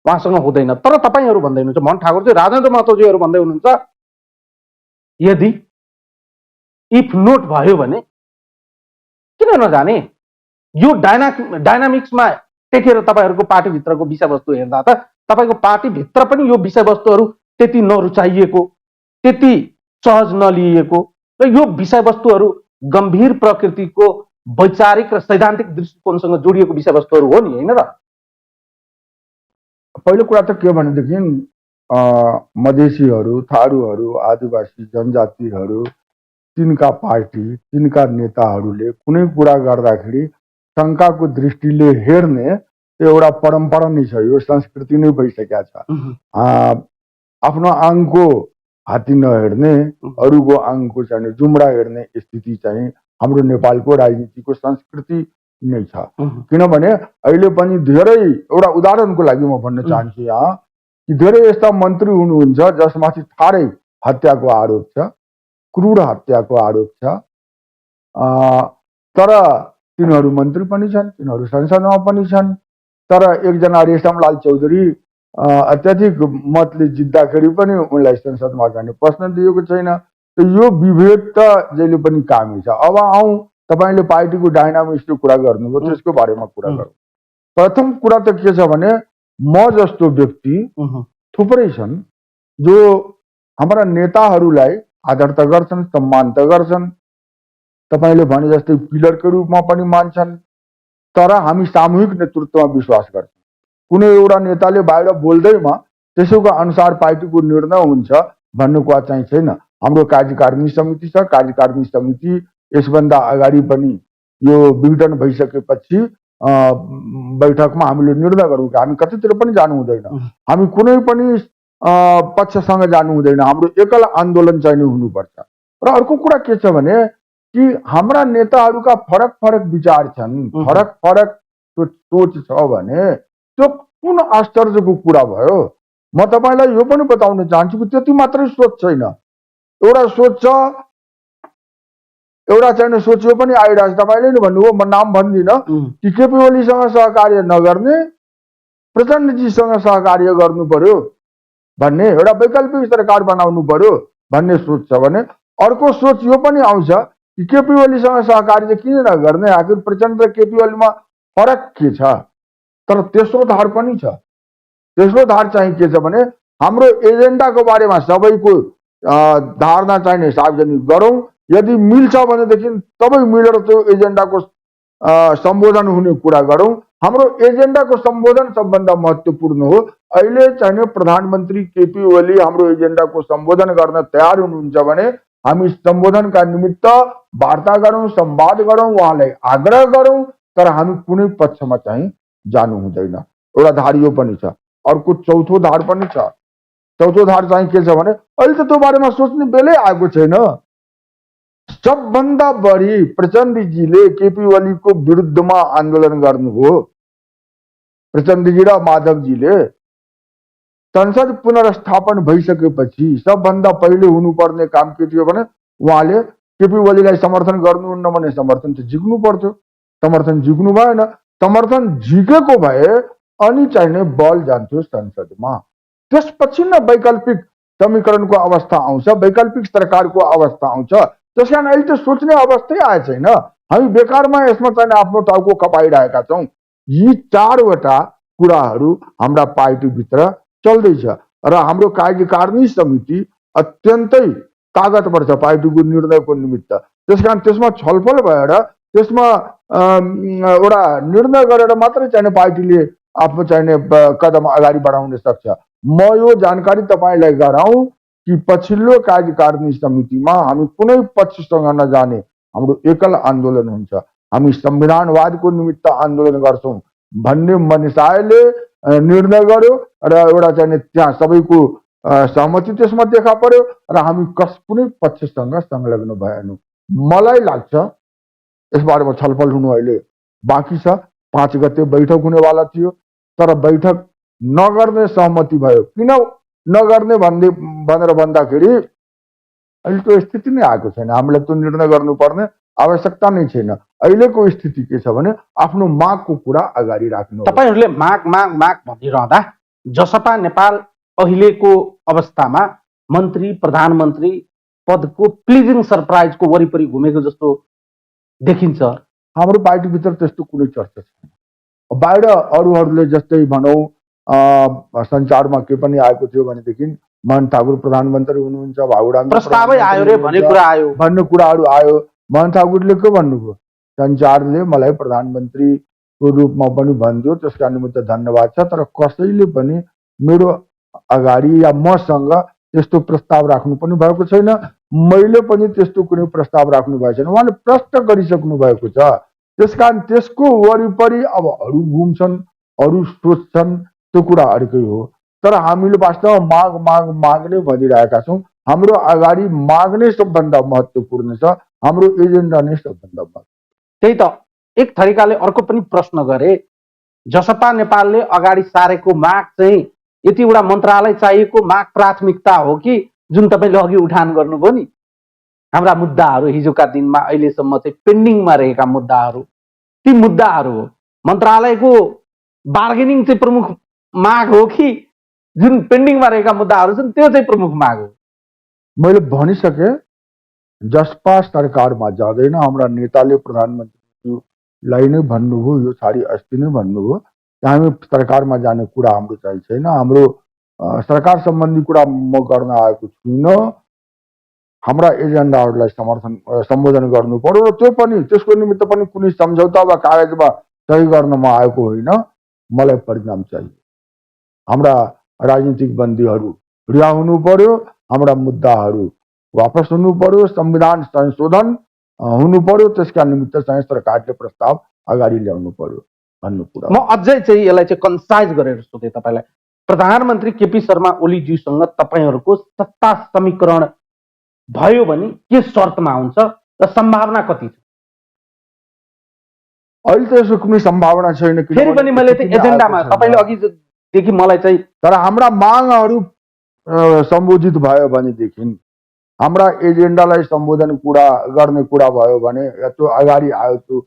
उहाँसँग हुँदैन। तर तपाईँहरू भन्दै हुनुहुन्छ, मोहन ठाकुरजी, राजेन्द्र महतोजीहरू भन्दै हुनुहुन्छ, यदि इफ नोट भयो भने किन नजाने? यो डायनामिक्समा टेकेर तपाईँहरूको पार्टीभित्रको विषयवस्तु हेर्दा त तपाईँको पार्टीभित्र पनि यो विषयवस्तुहरू त्यति नरुचाइएको, त्यति सहज नलिएको र यो विषयवस्तुहरू गम्भीर प्रकृतिको वैचारिक र सैद्धान्तिक दृष्टिकोणसँग जोडिएको विषयवस्तुहरू हो नि, होइन र? पहिलो कुरा त के भनेदेखि मधेसीहरू, थारूहरू, आदिवासी जनजातिहरू, तिनका पार्टी, तिनका नेताहरूले कुनै कुरा गर्दाखेरि शङ्काको दृष्टिले हेर्ने एउटा परम्परा नै छ, यो संस्कृति नै भइसकेको छ। आफ्नो आङको हात्ती नहेर्ने, अरूको आङको चाहिँ जुम्रा हेर्ने स्थिति चाहिँ हाम्रो नेपालको राजनीतिको संस्कृति नै छ। किनभने अहिले पनि धेरै, एउटा उदाहरणको लागि म भन्न चाहन्छु यहाँ कि धेरै यस्ता मन्त्री हुनुहुन्छ जसमाथि ठाडै हत्याको आरोप छ, क्रूर हत्याको आरोप छ, तर तिनीहरू मन्त्री पनि छन्, तिनीहरू संसदमा पनि छन्। तर एकजना रेशमलाल चौधरी अत्याधिक मतले जित्दाखेरि पनि उनलाई संसदमा जाने प्रश्न दिएको छैन। यो विभेद त जहिले पनि कामै छ। अब आउँ, तपाईँले पार्टीको डाइनामिक्सको कुरा गर्नुभयो, त्यसको बारेमा कुरा गरौँ। प्रथम कुरा त के छ भने म जस्तो व्यक्ति थुप्रै छन् जो हाम्रा नेताहरूलाई आदर त गर्छन्, सम्मान त गर्छन्, तपाईँले भने जस्तै पिलरको रूपमा पनि मान्छन्, तर हामी सामूहिक नेतृत्वमा विश्वास गर्छौँ। कुनै एउटा नेताले बाहिर बोल्दैमा त्यसैको अनुसार पार्टीको निर्णय हुन्छ भन्ने कुरा चाहिँ छैन। हाम्रो कार्यकारिणी समिति छ, कार्यकारिणी समिति यसभन्दा अगाडि पनि यो विघटन भइसकेपछि बैठकमा हामीले निर्णय गरौँ कि हामी कतैतिर पनि जानु हुँदैन, हामी कुनै पनि पक्षसँग जानु हुँदैन, हाम्रो एकल आन्दोलन चाहिँ हुनुपर्छ। र अर्को कुरा के छ भने कि हाम्रा नेताहरूका फरक फरक विचार छन्, फरक फरक सोच छ भने त्यो कुन आश्चर्यको कुरा भयो। म तपाईँलाई यो पनि बताउन चाहन्छु कि त्यति मात्रै सोच छैन, एउटा सोच छ, एउटा चाहिँ सोच यो पनि आइरहेको छ। तपाईँले नि भन्नुभयो, म नाम भन्दिनँ, कि केपी ओलीसँग सहकार्य नगर्ने, प्रचण्डजीसँग सहकार्य गर्नु पर्यो भन्ने, एउटा वैकल्पिक सरकार बनाउनु पर्यो भन्ने सोच छ भने अर्को सोच यो पनि आउँछ कि केपी ओलीसँग सहकार्य किन नगर्ने, आखिर प्रचण्ड र केपी ओलीमा फरक के छ। तर तेस्रो धार पनि छ। तेस्रो धार चाहिँ के छ भने हाम्रो एजेन्डाको बारेमा सबैको धारणा चाहिँ सार्वजनिक गरौँ, यदि मिल्छ भनेदेखि सबै मिलेर त्यो एजेन्डाको सम्बोधन हुने कुरा गरौँ। हाम्रो एजेन्डाको सम्बोधन सबभन्दा महत्त्वपूर्ण हो। अहिले चाहिँ प्रधानमन्त्री केपी ओली हाम्रो एजेन्डाको सम्बोधन गर्न तयार हुनुहुन्छ भने हामी सम्बोधनका निमित्त वार्ता गरौँ, संवाद गरौँ, उहाँलाई आग्रह गरौँ, तर हामी कुनै पक्षमा चाहिँ जानु हुँदैन। एउटा धार यो पनि छ। अर्को चौथो धार पनि छ। चौथो धार चाहिँ के छ भने अहिले त त्यो बारेमा सोच्ने बेलै आएको छैन। सबभन्दा बढी प्रचण्डजीले केपी ओलीको विरुद्धमा आन्दोलन गर्नुभयो। प्रचण्डजी र माधवजीले संसद पुनर्स्थापन भइसकेपछि सबभन्दा पहिले हुनुपर्ने काम के थियो भने उहाँले केपी ओलीलाई समर्थन गर्नुहुन्न भने समर्थन त झिक्नु पर्थ्यो। समर्थन झिक्नु भएन। समर्थन झिकेको भए अनि चाहिँ बल जान्थ्यो संसदमा। त्यसपछि न वैकल्पिक समीकरणको अवस्था आउँछ, वैकल्पिक सरकारको अवस्था आउँछ। त्यसकारण अहिले त सोच्ने अवस्थै आएको छैन। हामी बेकारमा यसमा चाहिँ आफ्नो टाउको खपाइरहेका छौँ। यी चारवटा कुराहरू हाम्रा पार्टीभित्र चल्दैछ र हाम्रो कार्यकारिणी समिति अत्यन्तै तागतवर छ पार्टीको निर्णयको निमित्त। त्यसकारण त्यसमा छलफल भएर त्यसमा एउटा निर्णय गरेर मात्रै चाहिँ पार्टीले आफ्नो चाहिने कदम अगाडि बढाउन सक्छ। म यो जानकारी तपाईँलाई गराउँ कि पछिल्लो कार्यकारिणी समितिमा हामी कुनै पक्षसँग नजाने हाम्रो एकल आन्दोलन हुन्छ। हामी संविधानवादको निमित्त आन्दोलन गर्छौँ भन्ने मनसायले निर्णय गर्यो र एउटा चाहिँ त्यहाँ सबैको सहमति त्यसमा देखा पर्यो र हामी कुनै पक्षसँग संलग्न भएनौँ। मलाई लाग्छ यसबारेमा छलफल हुनु अहिले बाँकी छ। 5 गते बैठक हुनेवाला थियो, तर बैठक नगर्ने सहमति भयो। किन नगर्ने भनेर भन्दाखेरि अहिलेको स्थिति नै आएको छैन। हामीले त्यो निर्णय गर्नुपर्ने आवश्यकता नै छैन। अहिलेको स्थिति के छ भने आफ्नो मागको कुरा अगाडि राख्नु। तपाईहरुले माग माग माग भनिरहँदा जसपा नेपाल अहिलेको अवस्थामा मन्त्री प्रधानमन्त्री पदको प्लिजिङ सरप्राइजको वरिपरि घुमेको जस्तो देखिन्छ। हाम्रो पार्टीभित्र त्यस्तो कुनै चर्चा छैन। बाहिर अरूहरूले जस्तै भनौँ सञ्चारमा के पनि आएको थियो भनेदेखि मोहन ठाकुर प्रधानमन्त्री हुनुहुन्छ, भाउडाङ प्रस्तावै आयो रे भन्ने कुरा आयो, भन्ने कुराहरू आयो। मोहन ठाकुरले के भन्नुभयो, सञ्चारले मलाई प्रधानमन्त्रीको रूपमा पनि भनिदियो, त्यसका निमित्त धन्यवाद छ, तर कसैले पनि मेरो अगाडि या मसँग त्यस्तो प्रस्ताव राख्नु पनि भएको छैन, मैले पनि त्यस्तो कुनै प्रस्ताव राख्नु भएको छैन। उहाँले प्रश्न गरिसक्नु भएको छ। त्यसकारण त्यसको वरिपरि अब अरू घुम्छन्, अरू सोच्छन्, त्यो कुरा अर्कै हो। तर हामीले वास्तवमा माग माग माग नै भनिरहेका छौँ। हाम्रो अगाडि माग नै सबभन्दा महत्त्वपूर्ण छ, हाम्रो एजेन्डा नै सबभन्दा महत्त्वपूर्ण। त्यही त एक थरीकाले अर्को पनि प्रश्न गरे, जसपा नेपालले अगाडि सारेको माग चाहिँ यतिवटा मन्त्रालय चाहिएको माग प्राथमिकता हो कि जुन तपाईँले अघि उठान गर्नुभयो नि, हाम्रा मुद्दाहरू हिजोका दिनमा अहिलेसम्म चाहिँ पेन्डिङमा रहेका मुद्दाहरू, ती मुद्दाहरू हो? मन्त्रालयको बार्गेनिङ चाहिँ प्रमुख माग हो कि जुन पेन्डिङमा रहेका मुद्दाहरू छन् त्यो चाहिँ प्रमुख माग हो? मैले भनिसकेँ, जसपा सरकारमा जाँदैन। हाम्रा नेताले प्रधानमन्त्रीलाई नै भन्नुभयो, यो छाडी अस्ति नै भन्नुभयो, हामी सरकारमा जाने कुरा हाम्रो चाहिँ छैन। हाम्रो सरकार सम्बन्धी कुरा म गर्न आएको छुइनँ। हाम्रा एजेन्डाहरूलाई सम्बोधन गर्नु पर्यो र त्यो पनि त्यसको निमित्त पनि कुनै सम्झौता वा कागजमा सही गर्न म आएको होइन। मलाई परिणाम चाहियो। हाम्रा राजनीतिक बन्दीहरू रिहा हुनु पर्यो, हाम्रा मुद्दाहरू वापस हुनु पर्यो, संविधान संशोधन हुनु पर्यो। त्यसका निमित्त चाहिँ सरकारले प्रस्ताव अगाडि ल्याउनु पर्यो भन्नु कुरा। म अझै चाहिँ यसलाई चाहिँ कन्साइज गरेर सोधेँ तपाईँलाई, प्रधानमन्त्री केपी शर्मा ओलीज्यूसँग तपाईँहरूको सत्ता समीकरण भयो भने के शर्तमा हुन्छ र सम्भावना कति छ? अहिले त यसको कुनै सम्भावना छैन। फेरि पनि मैले चाहिँ एजेन्डामा तपाईँले अघिदेखि मलाई चाहिँ, तर हाम्रा मागहरू सम्बोधित भयो भनेदेखि, हाम्रा एजेन्डालाई सम्बोधन गर्ने कुरा भयो भने, या त्यो अगाडि आयो त्यो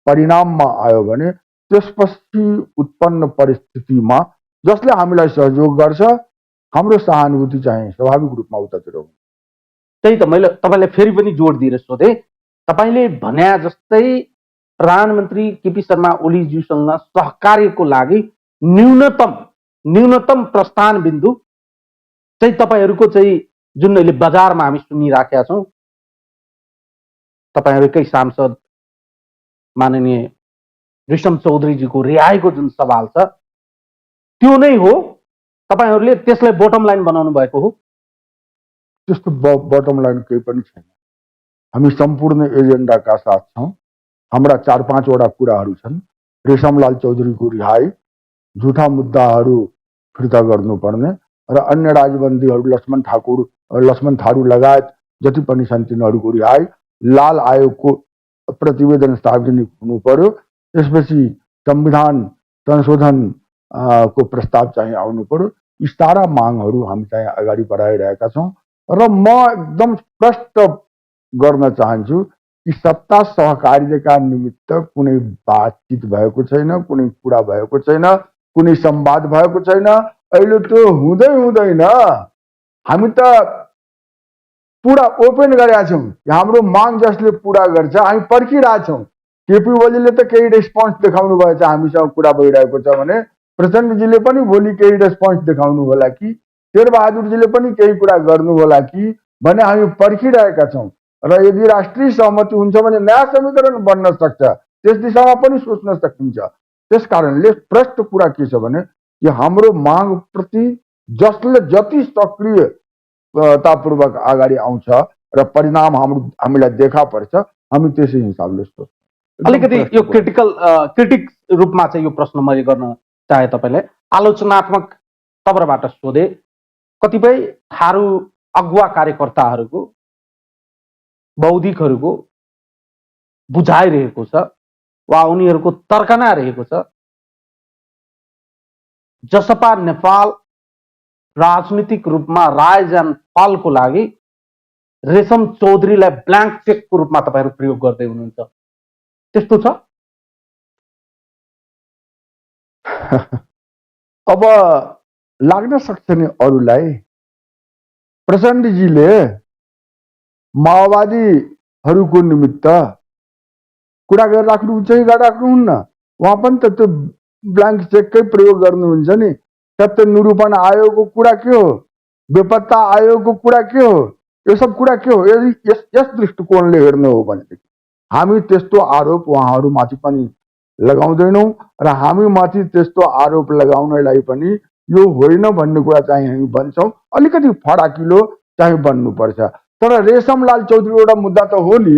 परिणाममा आयो भने, त्यसपछि उत्पन्न परिस्थितिमा जसले हामीलाई सहयोग गर्छ, हाम्रो सहानुभूति चाहिँ स्वाभाविक रूपमा उतातिर हुन्छ। त्यही त मैले तपाईँलाई फेरि पनि जोड दिएर सोधेँ, तपाईँले भन्या जस्तै प्रधानमन्त्री केपी शर्मा ओलीज्यूसँग सहकार्यको लागि न्यूनतम प्रस्थान बिन्दु चाहिँ तपाईँहरूको चाहिँ जुन अहिले बजारमा हामी सुनिराखेका छौँ, तपाईँहरूकै सांसद माननीय ऋषम चौधरीजीको रिहाईको जुन सवाल छ त्यो नै हो? तपाईँहरूले त्यसलाई बटम लाइन बनाउनु भएको हो? त्यस्तो बटम लाइन केही पनि छैन। हामी सम्पूर्ण एजेन्डाका साथ छौँ। हाम्रा 4-5 वटा कुराहरू छन्। रेशमलाल चौधरीको रिहाई, झुठा मुद्दाहरू फिर्ता गर्नुपर्ने र अन्य राजबन्दीहरू लक्ष्मण थारू लगायत जति पनि छन् तिनीहरूको रिहाई, लाल आयोगको प्रतिवेदन सार्वजनिक हुनु पर्यो। त्यसपछि संविधान संशोधन को प्रस्ताव चाहिँ आउनु पर्यो। यी सारा मागहरू हामी चाहिँ अगाडि बढाइरहेका छौँ र म एकदम स्पष्ट गर्न चाहन्छु कि सत्ता सहकार्यका निमित्त कुनै बातचित भएको छैन, कुनै कुरा भएको छैन, कुनै संवाद भएको छैन। अहिले त्यो हुँदैन। हामी त पुरा ओपन गरेका छौँ। हाम्रो माग जसले पुरा गर्छ हामी पर्खिरहेछौँ। केपी ओलीले त केही रेस्पोन्स देखाउनु भएछ, हामीसँग कुरा भइरहेको छ भने प्रचण्डजीले पनि भोलि केही रेस्पोन्स देखाउनु होला कि, शेरबहादुरजीले पनि केही कुरा गर्नु होला कि भने हामी पर्खिरहेका छौँ। र यदि राष्ट्रिय सहमति हुन्छ भने नयाँ समीकरण बन्न सक्छ, त्यस दिशामा पनि सोच्न सकिन्छ। त्यस कारणले प्रष्ट कुरा के छ भने कि हाम्रो माग प्रति जसले जति सक्रियतापूर्वक अगाडि आउँछ र परिणाम हामीलाई देखा पर्छ, हामी त्यसै हिसाबले सोच्छौँ। अलिकति यो क्रिटिक रूपमा चाहिँ यो प्रश्न मैले गर्न चाहे, तपाईँलाई आलोचनात्मक तवरबाट सोधे। कतिपय थारू अगुवा कार्यकर्ताहरूको बौद्धिकहरूको बुझाइरहेको छ वा उनीहरूको तर्कना रहेको छ, जसपा नेपाल राजनीतिक रूपमा राइज एन्ड फलको लागि रेशम चौधरीलाई ब्ल्याङ्क चेकको रूपमा तपाईँहरू प्रयोग गर्दै हुनुहुन्छ, त्यस्तो छ? अब लाग्न सक्छ नि अरूलाई। प्रचण्डजीले माओवादीहरूको निमित्त कुरा गरिराख्नुहुन्छ कि गरिराख्नुहुन्न? उहाँ पनि त त्यो ब्ल्याङ्क चेककै प्रयोग गर्नुहुन्छ नि। सत्य निरूपण आयोगको कुरा के हो, बेपत्ता आयोगको कुरा के हो, यो सब कुरा के हो? यदि यस दृष्टिकोणले हेर्ने हो भनेदेखि हामी त्यस्तो आरोप उहाँहरूमाथि पनि लगाउँदैनौँ र हामी माथि त्यस्तो आरोप लगाउनलाई पनि यो होइन भन्ने कुरा चाहिँ हामी भन्छौँ। अलिकति फराकिलो चाहिँ बन्नुपर्छ। तर रेशमलाल चौधरी एउटा मुद्दा त हो नि।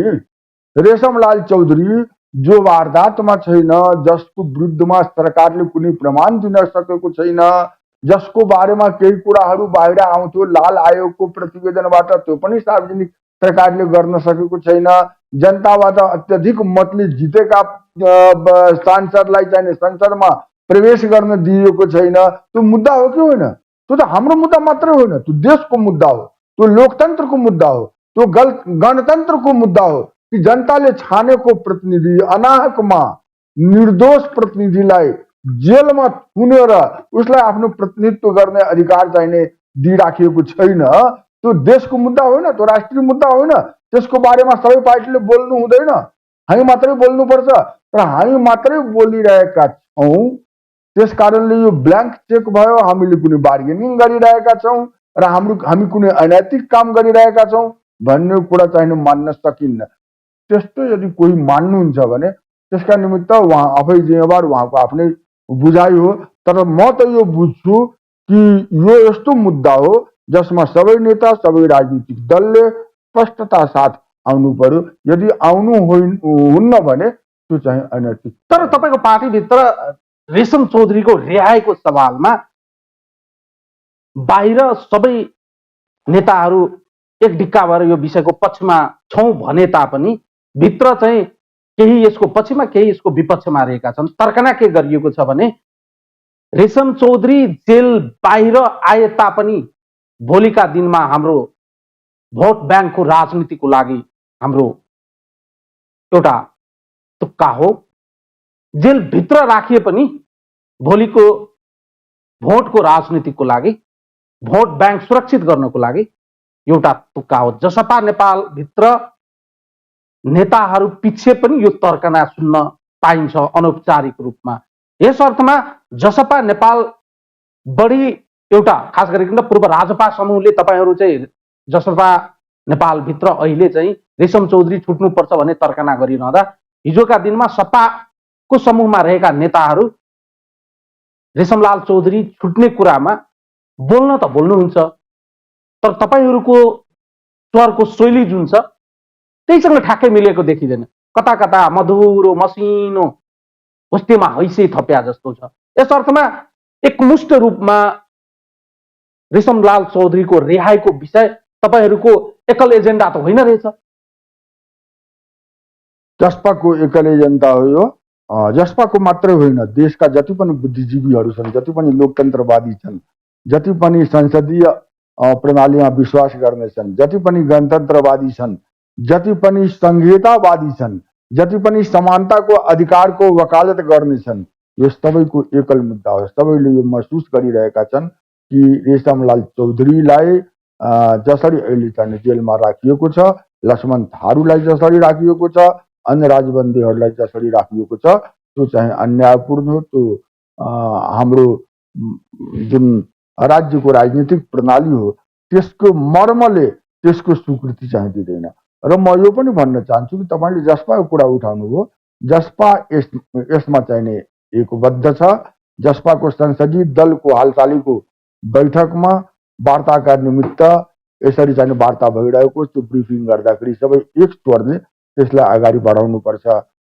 रेशमलाल चौधरी जो वारदातमा छैन, जसको विरुद्धमा सरकारले कुनै प्रमाण दिन सकेको छैन, जसको बारेमा केही कुराहरू बाहिर आउँथ्यो लाल आयोगको प्रतिवेदनबाट, त्यो पनि सार्वजनिक सरकारले गर्न सकेको छैन, जनताबाट अत्यधिक मतले जितेका सांसदलाई चाहिँ संसदमा प्रवेश गर्न दिएको छैन, त्यो मुद्दा हो कि होइन? त्यो त हाम्रो मुद्दा मात्रै होइन, त्यो देशको मुद्दा हो, त्यो लोकतन्त्रको मुद्दा हो, त्यो गणतन्त्रको मुद्दा हो कि जनताले छानेको प्रतिनिधि अनाहकमा निर्दोष प्रतिनिधिलाई जेलमा थुनेर उसलाई आफ्नो प्रतिनिधित्व गर्ने अधिकार चाहिने दिइराखिएको छैन। त्यो देशको मुद्दा होइन, त्यो राष्ट्रिय मुद्दा होइन। त्यसको बारेमा सबै पार्टीले बोल्नु हुँदैन, हामी मात्रै बोल्नुपर्छ। तर हामी मात्रै बोलिरहेका छौँ, त्यस कारणले यो ब्ल्याङ्क चेक भयो। हामीले कुनै बार्गेनिङ गरिरहेका छौँ र हामी कुनै अनैतिक काम गरिरहेका छौँ भन्ने कुरा चाहिँ मान्न सकिन्न। त्यस्तो यदि कोही मान्नुहुन्छ भने त्यसका निमित्त उहाँ आफै जिम्मेवार, उहाँको आफ्नै बुझाइ हो। तर म त यो बुझ्छु कि यो यस्तो मुद्दा हो जसमा सबै नेता, सबै राजनीतिक दलले स्पष्टता साथ आउनु पर्यो। यदि आउनु हुन्न भने त्यो चाहिँ अनैतिक। तर तपाईँको पार्टीभित्र रेशम चौधरीको रिहाईको सवालमा बाहिर सबै नेताहरू एक डिक्का भएर यो विषयको पक्षमा छौँ भने तापनि भित्र चाहिँ केही यसको पक्षमा, केही यसको विपक्षमा रहेका छन्। तर्कना के गरिएको छ भने रेशम चौधरी जेल बाहिर आए तापनि भोलिका दिनमा हाम्रो भोट ब्याङ्कको राजनीतिको लागि हाम्रो एउटा तुक्का हो। जेलभित्र राखिए पनि भोलिको भोटको राजनीतिको लागि, भोट ब्याङ्क सुरक्षित गर्नको लागि एउटा तुक्का हो। जसपा नेपालभित्र नेताहरू पछि पनि यो तर्कना सुन्न पाइन्छ अनौपचारिक रूपमा। यस अर्थमा जसपा नेपाल बढी एउटा खास गरिकन पूर्व राजपा समूहले तपाईँहरू चाहिँ जसपा नेपालभित्र अहिले चाहिँ रेशम चौधरी छुट्नुपर्छ भन्ने तर्कना गरिरहँदा हिजोका दिनमा सपाको समूहमा रहेका नेताहरू रेशमलाल चौधरी छुट्ने कुरामा बोल्न त बोल्नुहुन्छ, तर तपाईँहरूको स्वरको शैली जुन छ त्यहीसँग ठ्याक्कै मिलेको देखिँदैन। कता कता मधुरो मसिनो होस्टेमा हैसे थप्या जस्तो छ। यस अर्थमा एकमुष्ट रूपमा रेशमलाल चौधरीको रिहाईको विषय तपाईँहरूको एकल एजेन्डा त होइन रहेछ। जसपाको एकल एजेन्डा हो यो। जसपाको मात्रै होइन, देशका जति पनि बुद्धिजीवीहरू छन्, जति पनि लोकतन्त्रवादी छन्, जति पनि संसदीय प्रणालीमा विश्वास गर्नेछन्, जति पनि गणतन्त्रवादी छन्, जति पनि संघीयतावादी छन्, जति पनि समानताको अधिकारको वकालत गर्नेछन्, यो सबैको एकल मुद्दा हो। सबैले यो महसुस गरिरहेका छन् कि रेशमलाल चौधरीलाई जसरी अहिले चाहिँ जेलमा राखिएको छ, लक्ष्मण थारूलाई जसरी राखिएको छ, अन्य राजबन्दीहरूलाई जसरी राखिएको छ, त्यो चाहिँ अन्यायपूर्ण हो। त्यो हाम्रो जुन राज्यको राजनीतिक प्रणाली हो त्यसको मर्मले त्यसको स्वीकृति चाहिँ दिँदैन। र म यो पनि भन्न चाहन्छु कि तपाईँले जसपाको कुरा उठाउनुभयो, जसपा यसमा चाहिँ एकबद्ध छ। जसपाको संसदीय दलको हालसालैको बैठकमा वार्ताका निमित्त यसरी चाहिँ वार्ता भइरहेको, त्यो ब्रिफिङ गर्दाखेरि सबै एक स्वरले त्यसलाई अगाडि बढाउनुपर्छ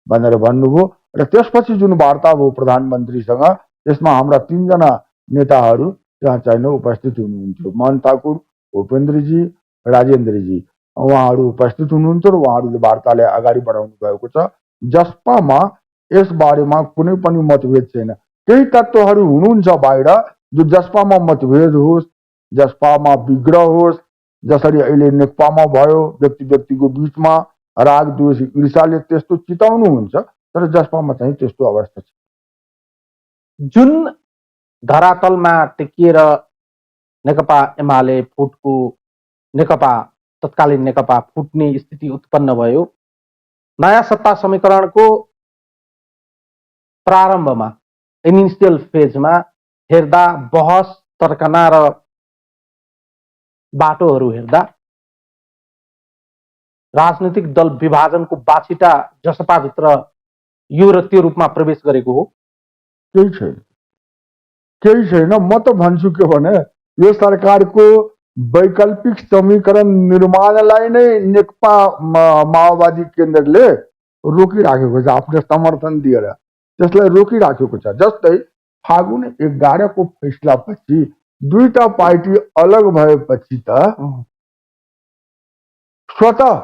भनेर भन्नुभयो। र त्यसपछि जुन वार्ता भयो प्रधानमन्त्रीसँग, त्यसमा हाम्रा 3 जना नेताहरू त्यहाँ चाहिँ उपस्थित हुनुहुन्थ्यो। मन ठाकुर, भूपेन्द्रजी, राजेन्द्रजी, उहाँहरू उपस्थित हुनुहुन्थ्यो र उहाँहरूले वार्तालाई अगाडि बढाउनु भएको छ। जसपामा यस बारेमा कुनै पनि मतभेद छैन। केही तत्त्वहरू हुनुहुन्छ बाहिर जो जसपामा मतभेद होस्, जसपामा विग्रह होस्, जसरी अहिले नेकपामा भयो, व्यक्ति व्यक्तिको बीचमा राग द्वेष ईर्ष्याले त्यस्तो चिताउनुहुन्छ, तर जसपामा चाहिँ त्यस्तो अवस्था छ। जुन धरातलमा टेकिएर नेकपा एमाले फुटको, नेकपा तत्कालीन नेकपा फुट्ने स्थिति उत्पन्न भयो, नयाँ सत्ता समीकरणको प्रारम्भमा इनिसियल फेजमा हेर्दा, बहस तर्कना र बाटोहरू हेर्दा राजनीतिक दल विभाजनको बाछिटा जसपाभित्र यो र त्यो रूपमा प्रवेश गरेको हो। केही छैन। केही छैन। म त भन्छु के भने यो सरकारको वैकल्पिक समीकरण निर्माणलाई नै नेकपा माओवादी केन्द्रले रोकिराखेको छ, आफ्नो समर्थन दिएर त्यसलाई रोकिराखेको छ। जस्तै फागुन 11 को फैसलापछि दुईटा पार्टी अलग भएपछि त स्वतः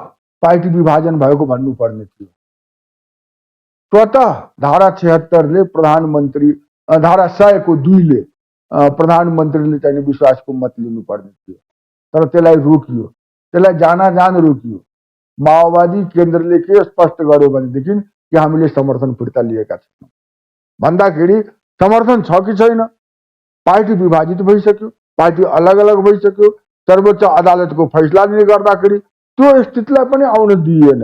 पार्टी विभाजन भएको भन्नुपर्ने थियो। स्वतः धारा 76 ले प्रधानमन्त्री, धारा 100 को 2 ले प्रधानमन्त्रीले चाहिँ विश्वासको मत लिनुपर्ने थियो, तर त्यसलाई रोकियो, त्यसलाई जानाजान रोकियो। माओवादी केन्द्रले के स्पष्ट गर्यो भनेदेखि कि हामीले समर्थन फिर्ता लिएका छैनौँ भन्दाखेरि समर्थन छ कि छैन? पार्टी विभाजित भइसक्यो, पार्टी अलग अलग भइसक्यो। सर्वोच्च अदालतको फैसलाले गर्दाखेरि त्यो स्थितिलाई पनि आउन दिइएन,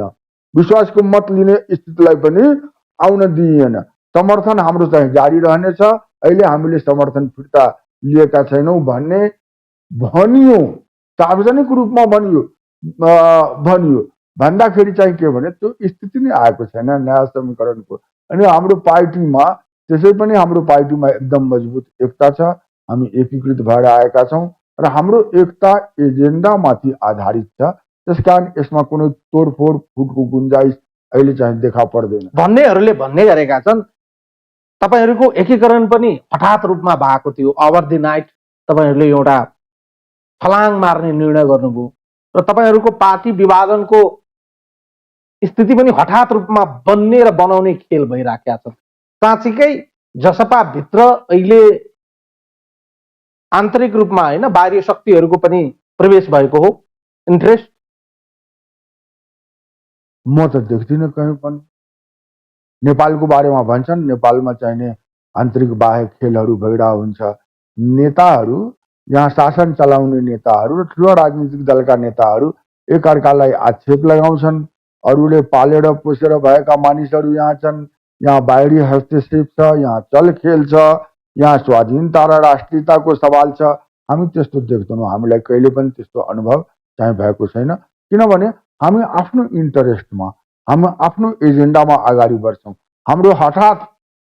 विश्वासको मत लिने स्थितिलाई पनि आउन दिइएन। समर्थन हाम्रो चाहिँ जारी रहनेछ, अहिले हामीले समर्थन फिर्ता लिएका छैनौँ भन्ने भनियो, सार्वजनिक रूपमा भनियो भन्दाखेरि चाहिँ के भने त्यो स्थिति नै आएको छैन न्याय समीकरणको। अनि हाम्रो पार्टीमा त्यसै पनि हाम्रो पार्टीमा एकदम मजबुत एकता छ, हामी एकीकृत भएर आएका छौँ र हाम्रो एकता एजेन्डामाथि आधारित छ। त्यसकारण यसमा कुनै तोडफोड फुटको गुन्जाइस अहिले चाहिँ देखा पर्दैन भन्नेहरूले भन्ने गरेका छन्। तपाईहरूको एकीकरण पनि हठात रूपमा भएको थियो, ओभर द नाइट तपाईहरूले एउटा छलाङ मार्ने निर्णय गर्नुभयो र तपाईहरूको पार्टी विभाजनको स्थिति पनि हठात रूपमा बन्ने र बनाउने खेल भइराखेका छन्। साँच्चीकै जसपा भित्र अहिले आन्तरिक रूपमा हैन बाहिरी शक्तिहरूको पनि प्रवेश भएको हो, इन्ट्रेस्ट? म त देख्दिनँ कहीँ पनि। नेपालको बारेमा भन्छन्, नेपालमा चाहिने आन्तरिक बाह्य खेलहरू भइरहेको हुन्छ। नेताहरू, यहाँ शासन चलाउने नेताहरू र ठुलो राजनीतिक दलका नेताहरू एकअर्कालाई आक्षेप लगाउँछन्। अरूले पालेर पोसेर भएका मानिसहरू यहाँ छन्, यहाँ बाहिरी हस्तक्षेप छ, यहाँ चलखेल छ, यहाँ स्वाधीनता र राष्ट्रियताको सवाल छ। हामी त्यस्तो देख्दैनौँ, हामीलाई कहिले पनि त्यस्तो अनुभव चाहिँ भएको छैन। किनभने हामी आफ्नो इन्टरेस्टमा, हामी आफ्नो एजेन्डामा अगाडि बढ्छौँ। हाम्रो हठात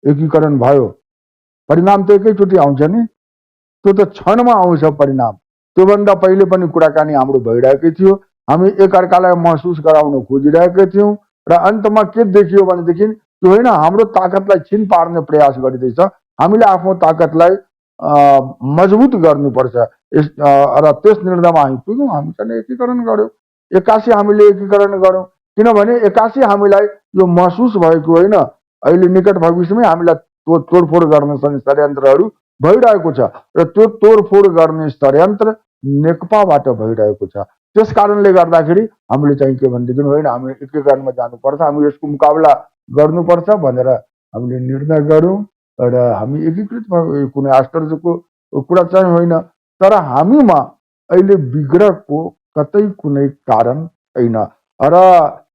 एकीकरण भयो, परिणाम त एकैचोटि आउँछ नि, त्यो त क्षणमा आउँछ परिणाम। त्योभन्दा पहिले पनि कुराकानी हाम्रो भइरहेकै थियो, हामी एकअर्कालाई महसुस गराउन खोजिरहेकै थियौँ र अन्तमा के देखियो भनेदेखि त्यो होइन, हाम्रो ताकतलाई छिन पार्ने प्रयास गरिँदैछ। हामीले आफ्नो ताकतलाई मजबुत गर्नुपर्छ र त्यस निर्णयमा हामी पुग्यौँ। हामीसँग एकीकरण गर्यौँ, एक्कासी हामीले एकीकरण गऱ्यौँ। किनभने एक्कासी हामीलाई यो महसुस भएको होइन, अहिले निकट भविष्यमै हामीलाई तोडफोड गर्ने षड्यन्त्रहरू भइरहेको छ र त्यो तोडफोड गर्ने षड्यन्त्र नेकपाबाट भइरहेको छ। त्यस कारणले गर्दाखेरि हामीले चाहिँ के भनेदेखि होइन, हामी एकीकरणमा जानुपर्छ, हामी यसको मुकाबला गर्नुपर्छ भनेर हामीले निर्णय गऱ्यौँ र हामी एकीकृत भयो। कुनै आश्चर्यको कुरा चाहिँ होइन, तर हामीमा अहिले बिग्रको कतै कुनै कारण छैन र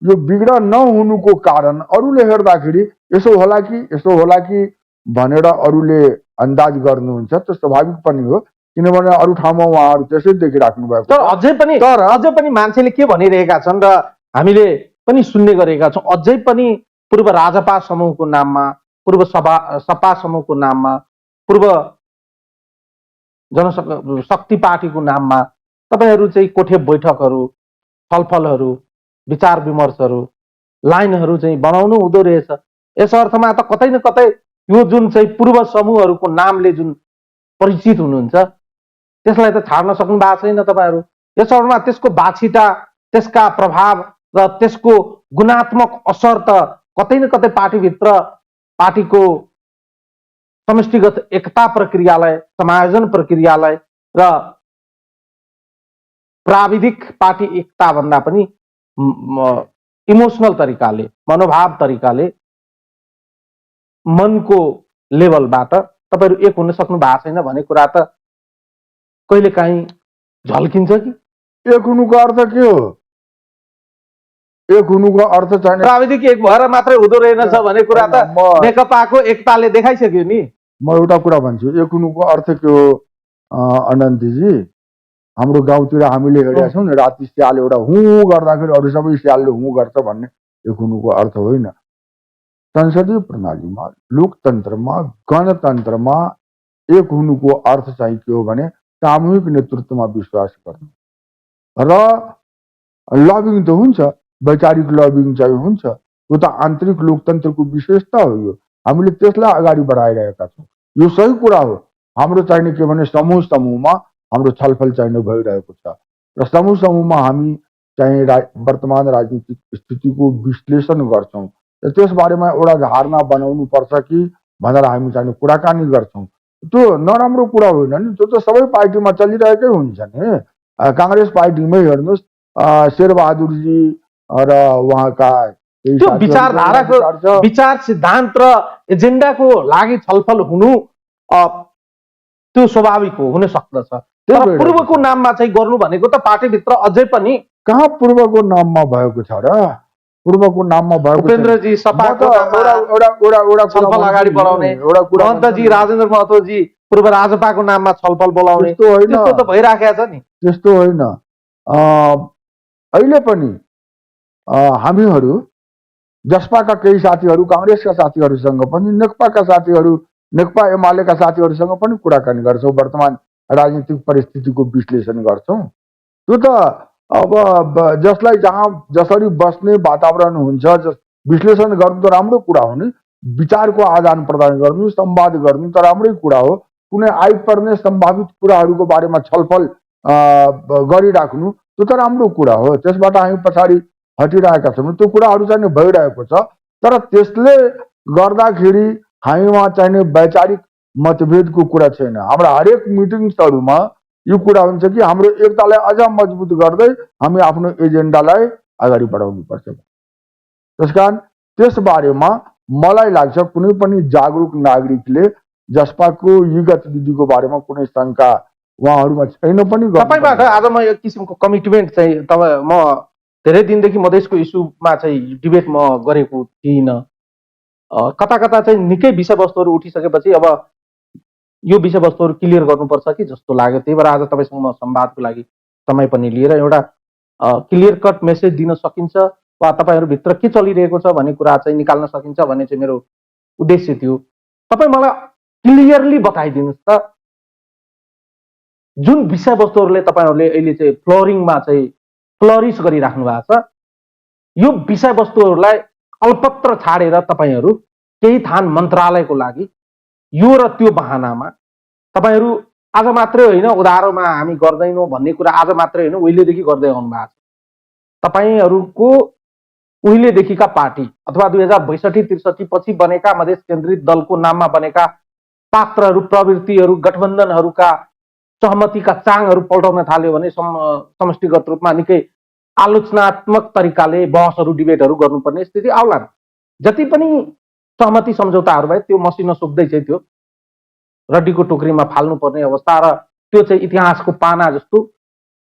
यो बिग्र नहुनुको कारण अरूले हेर्दाखेरि यसो होला कि भनेर अरूले अन्दाज गर्नुहुन्छ, त्यो स्वाभाविक पनि हो। किनभने अरू ठाउँमा उहाँहरू त्यसै देखिराख्नु भएको तर अझै पनि मान्छेले के भनिरहेका छन् र हामीले पनि सुन्ने गरेका छौँ, अझै पनि पूर्व राजपा समूहको नाममा, पूर्व सपा समूहको नाममा, पूर्व जनशक्ति पार्टीको नाममा तपाईहरू चाहिँ कोठे बैठकहरू, छलफलहरू, विचार विमर्शहरू, लाइनहरू चाहिँ बनाउनु हुँदो रहेछ। यस अर्थमा त कतै न कतै यो जुन चाहिँ पूर्व समूहहरूको नामले जुन परिचित हुनुहुन्छ त्यसलाई त छाड्न सक्नु भएको छैन तपाईहरू। यस अर्थमा त्यसको बाछिटा, त्यसका प्रभाव र त्यसको गुणात्मक असर त कतै न कतै पार्टीभित्र पार्टीको समष्टिगत एकता प्रक्रियालाई, समायोजन प्रक्रियालाई र प्राविधिक पार्टी एकता भन्दा पनि इमोसनल तरिकाले, मनोभाव तरिकाले, मनको लेभलबाट तपाईहरू एक हुन सक्नु भएको छैन भन्ने कुरा त कहिलेकाहीँ झल्किन्छ कि। एक हुनुको अर्थ के हो? एक हुनुको अर्थ चाहिँ प्राविधिक एक भएर मात्रै हुँदो रहेनछ भन्ने कुरा त नेकपाको एकताले देखाइसक्यो नि। म एउटा कुरा भन्छु, एक हुनुको अर्थ के हो अनन्तजी? हाम्रो गाउँतिर हामीले हेरेका छौँ नि, राति स्याल एउटा हुँ गर्दाखेरि अरू सबै स्यालले हुँ गर्छ भन्ने एक हुनुको अर्थ होइन। संसदीय प्रणालीमा, लोकतन्त्रमा, गणतन्त्रमा एक हुनुको अर्थ चाहिँ के हो भने सामूहिक नेतृत्वमा विश्वास गर्नु र लबिङ त हुन्छ, वैचारिक लबिङ चाहिँ हुन्छ, यो त आन्तरिक लोकतन्त्रको विशेषता हो। यो हामीले त्यसलाई अगाडि बढाइरहेका छौँ, यो सही कुरा हो। हाम्रो चाहिने के भने समूह समूहमा हाम्रो छलफल चाहिने भइरहेको छ र समूह समूहमा हामी चाहिँ वर्तमान राजनीतिक स्थितिको विश्लेषण गर्छौँ र त्यस बारेमा एउटा धारणा बनाउनु पर्छ कि भनेर हामी चाहिँ कुराकानी गर्छौँ। त्यो नराम्रो कुरा होइन नि, त्यो त सबै पार्टीमा चलिरहेकै हुन्छ नि। काङ्ग्रेस पार्टीमै हेर्नुहोस्, शेरबहादुरजी र उहाँका त्यो विचारधाराको विचार सिद्धान्त र एजेन्डाको लागि छलफल हुनु त्यो स्वाभाविक हो, हुन सक्दछ। तर पूर्वको नाममा चाहिँ गर्नु भनेको त पार्टीभित्र अझै पनि कहाँ पूर्वको नाममा भएको छ र? पूर्वको नाममा भएको उपेन्द्रजी सपाको छलफल अगाडि बढाउने, महन्तजी राजेन्द्र महतोजी पूर्व राजपाको नाममा छलफल बोलाउने, त्यस्तो त भइराखेको छ नि। त्यस्तो होइन। अहिले पनि हामीहरू जसपाका केही साथीहरू, काङ्ग्रेसका साथीहरूसँग पनि, नेकपाका साथीहरू, नेकपा एमालेका साथीहरूसँग पनि कुराकानी गर्छौँ, वर्तमान राजनीतिक परिस्थितिको विश्लेषण गर्छौँ। त्यो त अब जसलाई जहाँ जसरी बस्ने वातावरण हुन्छ विश्लेषण गर्नु त राम्रो कुरा हो नि। विचारको आदान प्रदान गर्नु, संवाद गर्नु त राम्रै कुरा हो। कुनै आइपर्ने सम्भावित कुराहरूको बारेमा छलफल गरिराख्नु त्यो त राम्रो कुरा हो। त्यसबाट हामी पछाडि हटिरहेका छौँ, त्यो कुराहरू चाहिँ भइरहेको छ। तर त्यसले गर्दाखेरि हामीमा चाहिने वैचारिक मतभेदको कुरा छैन। हाम्रा हरेक मिटिङ्सहरूमा यो कुरा हुन्छ कि हाम्रो एकतालाई अझ मजबुत गर्दै हामी आफ्नो एजेन्डालाई अगाडि बढाउनुपर्छ। त्यसकारण त्यस बारेमा मलाई लाग्छ कुनै पनि जागरुक नागरिकले जसपाको यी गतिविधिको बारेमा कुनै शङ्का उहाँहरूमा छैन पनि। तपाईँबाट आज म एक किसिमको कमिटमेन्ट चाहिँ म धेरै दिनदेखि मधेसको इस्युमा चाहिँ डिबेट म गरेको थिइनँ। कता कता चाहिँ निकै विषयवस्तुहरू उठिसकेपछि अब यो विषयवस्तुहरू क्लियर गर्नुपर्छ कि जस्तो लाग्यो। त्यही भएर आज तपाईँसँग म संवादको लागि समय पनि लिएर एउटा क्लियर कट मेसेज दिन सकिन्छ वा तपाईँहरूभित्र के चलिरहेको छ भन्ने कुरा चाहिँ निकाल्न सकिन्छ भन्ने चाहिँ मेरो उद्देश्य थियो। तपाईँ मलाई क्लियरली बताइदिनुहोस् त, जुन विषयवस्तुहरूले तपाईँहरूले अहिले चाहिँ फ्लोरिङमा चाहिँ फ्लरिस गरिराख्नु भएको छ, यो विषयवस्तुहरूलाई अल्पत्र छाडेर तपाईँहरू केही थान मन्त्रालयको लागि यो र त्यो बहानामा तपाईँहरू आज मात्रै होइन, उधारोमा हामी गर्दैनौँ भन्ने कुरा आज मात्रै होइन, उहिलेदेखि गर्दै आउनु भएको छ। तपाईँहरूको उहिलेदेखिका पार्टी अथवा 2062-63 पछि बनेका मधेस केन्द्रित दलको नाममा बनेका पात्रहरू, प्रवृत्तिहरू, गठबन्धनहरूका सहमतिका चाङहरू पल्टाउन थाल्यो भने समष्टिगत रूपमा निकै आलोचनात्मक तरिकाले बहसहरू, डिबेटहरू गर्नुपर्ने स्थिति आउलान्। जति पनि सहमति सम्झौताहरू भए त्यो मसिनो सुक्दै चाहिँ त्यो रड्डीको टोकरीमा फाल्नुपर्ने अवस्था र त्यो चाहिँ इतिहासको पाना जस्तो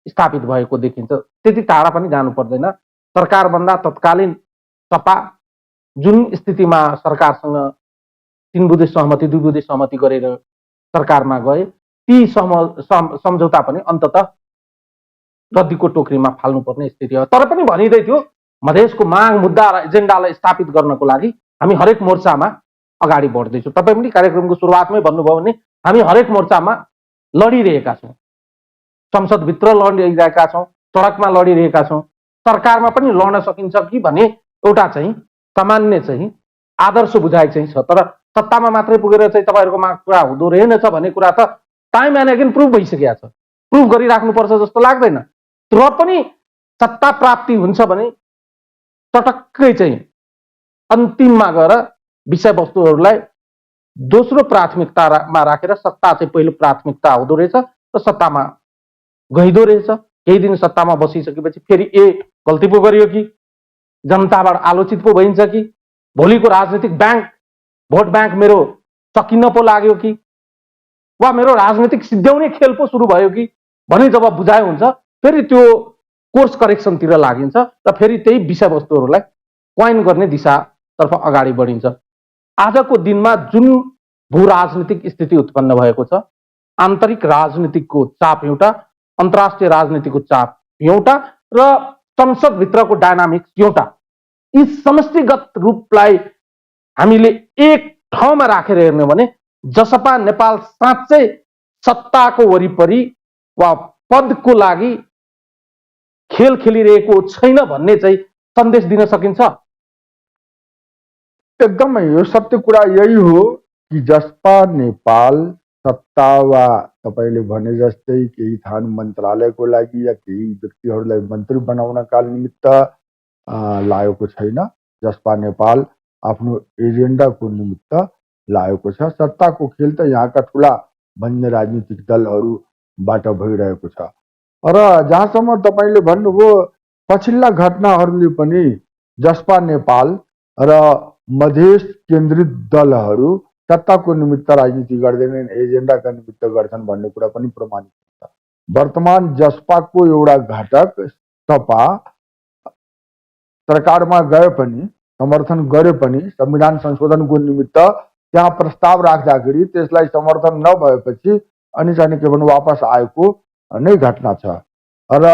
स्थापित भएको देखिन्छ। त्यति टाढा पनि जानु पर्दैन। सरकारभन्दा तत्कालीन सपा जुन स्थितिमा सरकारसँग 3 बुँदे सहमति 2 बुँदे सहमति गरेर सरकारमा गए, ती सम्झौता पनि अन्ततः रद्दीको टोकरीमा फाल्नुपर्ने स्थिति हो। तर पनि भनिँदै थियो मधेसको माग, मुद्दा र एजेन्डालाई स्थापित गर्नको लागि हामी हरेक मोर्चामा अगाडि बढ्दैछौँ। तपाईँ पनि कार्यक्रमको सुरुवातमै भन्नुभयो भने हामी हरेक मोर्चामा लडिरहेका छौँ, संसदभित्र लडिरहेका छौँ, सडकमा लडिरहेका छौँ, सरकारमा पनि लड्न सकिन्छ कि भन्ने एउटा चाहिँ सामान्य चाहिँ आदर्श बुझाइ चाहिँ छ। तर सत्तामा मात्रै पुगेर चाहिँ तपाईँहरूको माग पुरा हुँदो रहेनछ भन्ने कुरा त टाइम एन्ड अगेन प्रुभ भइसकेको छ। प्रुभ गरिराख्नुपर्छ जस्तो लाग्दैन। तर पनि सत्ता प्राप्ति हुन्छ भने चटक्कै चाहिँ अन्तिममा गएर विषयवस्तुहरूलाई दोस्रो प्राथमिकतामा राखेर सत्ता चाहिँ पहिलो प्राथमिकता हुँदो रहेछ र सत्तामा गइदो रहेछ। केही दिन सत्तामा बसिसकेपछि फेरि गल्ती पो गरियो कि, जनताबाट आलोचित पो भइन्छ कि, भोलिको राजनीतिक ब्याङ्क, भोट ब्याङ्क मेरो सकिन्न पो लाग्यो कि, वा मेरो राजनीतिक सिद्ध्याउने खेल पो सुरु भयो कि भन्ने जब बुझाइ हुन्छ फेरि त्यो कोर्स करेक्सनतिर लागिन्छ र फेरि त्यही विषयवस्तुहरूलाई क्वाइन गर्ने दिशातर्फ अगाडि बढिन्छ। आजको दिनमा जुन भू राजनीतिक स्थिति उत्पन्न भएको छ, आन्तरिक राजनीतिकको चाप एउटा, अन्तर्राष्ट्रिय राजनीतिको चाप एउटा र संसदभित्रको डायनामिक्स एउटा, यी समष्टिगत रूपलाई हामीले एक ठाउँमा राखेर हेर्ने भने जसपा नेपाल साँच्चै सत्ताको वरिपरि वा पदको लागि खेल खेलिरहेको छैन भन्ने चाहिँ सन्देश दिन सकिन्छ। एकदमै यो सत्य कुरा यही हो कि जसपा नेपाल सत्ता वा तपाईँले भने जस्तै केही थान मन्त्रालयको लागि या केही व्यक्तिहरूलाई मन्त्री बनाउनका निमित्त लागेको छैन। जसपा नेपाल आफ्नो एजेन्डाको निमित्त लागेको छ। सत्ताको खेल त यहाँका ठुला भन्ने राजनीतिक दलहरूबाट भइरहेको छ। र जहाँसम्म तपाईँले भन्नुभयो पछिल्ला घटनाहरूले पनि जसपा नेपाल र मधेस केन्द्रित दलहरू सत्ताको निमित्त राजनीति गर्दैनन्, एजेन्डाका निमित्त गर्छन् भन्ने कुरा पनि प्रमाणित हुन्छ। वर्तमान जसपाको एउटा घटक सपा सरकारमा गए पनि समर्थन गरे पनि संविधान संशोधनको निमित्त त्यहाँ प्रस्ताव राख्दाखेरि त्यसलाई समर्थन नभएपछि अनि चाहिँ के भन्नु वापस आएको नै घटना छ। र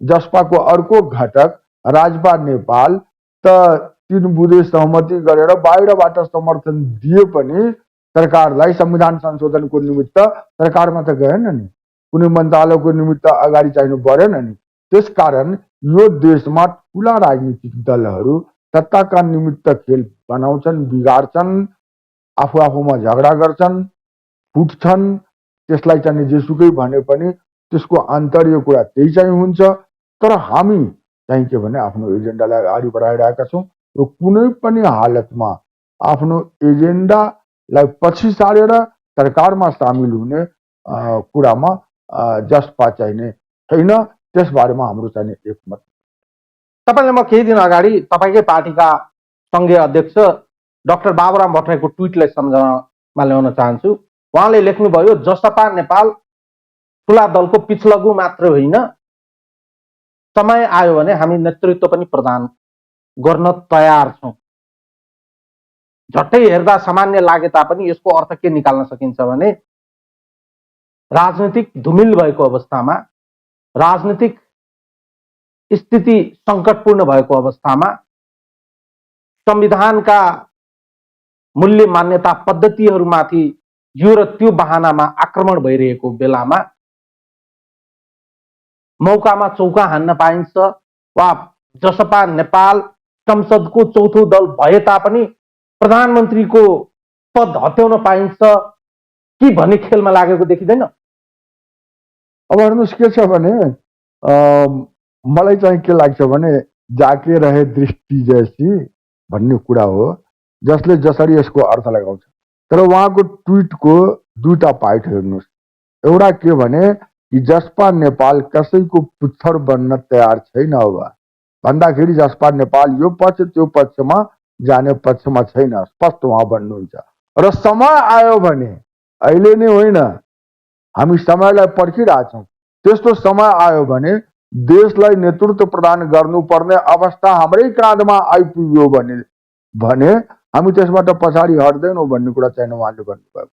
जसपाको अर्को घटक राजपा नेपाल त 3 बुँदे सहमति गरेर बाहिरबाट समर्थन दिए पनि सरकारलाई संविधान संशोधनको निमित्त सरकारमा त गएन नि, कुनै मन्त्रालयको निमित्त अगाडि चाहिनु परेन नि। त्यसकारण यो देशमा ठुला राजनीतिक दलहरू सत्ताका निमित्त खेल बनाउँछन्, बिगार्छन्, आफू आफूमा झगडा गर्छन्, फुट्छन्। त्यसलाई चाहिँ जेसुकै भने पनि त्यसको आन्तर्य कुरा त्यही चाहिँ हुन्छ। तर हामी चाहिँ के भने आफ्नो एजेन्डालाई अगाडि बढाइरहेका छौँ र कुनै पनि हालतमा आफ्नो एजेन्डालाई पछि सारेर सरकारमा सामेल हुने कुरामा जसपा चाहिने छैन। त्यसबारेमा हाम्रो चाहिँ एकमत। तपाईँले म केही दिन अगाडि तपाईँकै पार्टीका सङ्घीय अध्यक्ष डाक्टर बाबुराम भट्टराईको ट्विटलाई सम्झनामा ल्याउन चाहन्छु। उहाँले लेख्नुभयो, जसपा नेपाल ठुला दलको पिछलगु मात्र होइन, समय आयो भने हामी नेतृत्व पनि प्रदान गर्न तयार छौँ। झट्टै हेर्दा सामान्य लागे तापनि यसको अर्थ के निकाल्न सकिन्छ भने राजनीतिक धुमिल भएको अवस्थामा, राजनीतिक स्थिति सङ्कटपूर्ण भएको अवस्थामा, संविधानका मूल्य मान्यता पद्धतिहरूमाथि यो र त्यो बहानामा आक्रमण भइरहेको बेलामा मौकामा चौका हान्न पाइन्छ वा जसपा नेपाल संसदको चौथो दल भए तापनि प्रधानमन्त्रीको पद हत्याउन पाइन्छ कि भन्ने खेलमा लागेको देखिँदैन। अब हेर्नुहोस् के छ भने मलाई चाहिँ के लाग्छ भने जाके रहे दृष्टि जैसी भन्ने कुरा हो, जसले जसरी यसको अर्थ लगाउँछ। तर उहाँको ट्विटको दुईटा पार्ट हेर्नुहोस्। एउटा के भने कि जसपा नेपाल कसैको पुच्छर बन्न तयार छैन अब भन्दाखेरि जसपा नेपाल यो पक्ष त्यो पक्षमा जाने पक्षमा छैन, स्पष्ट उहाँ भन्नुहुन्छ। र समय आयो भने, अहिले नै होइन, हामी समयलाई पर्खिरहेछौँ, त्यस्तो समय आयो भने देशलाई नेतृत्व प्रदान गर्नुपर्ने अवस्था हाम्रै काँधमा आइपुग्यो भने हामी त्यसबाट पछाडि हट्दैनौँ भन्ने कुरा चाहिँ उहाँले भन्नुभयो।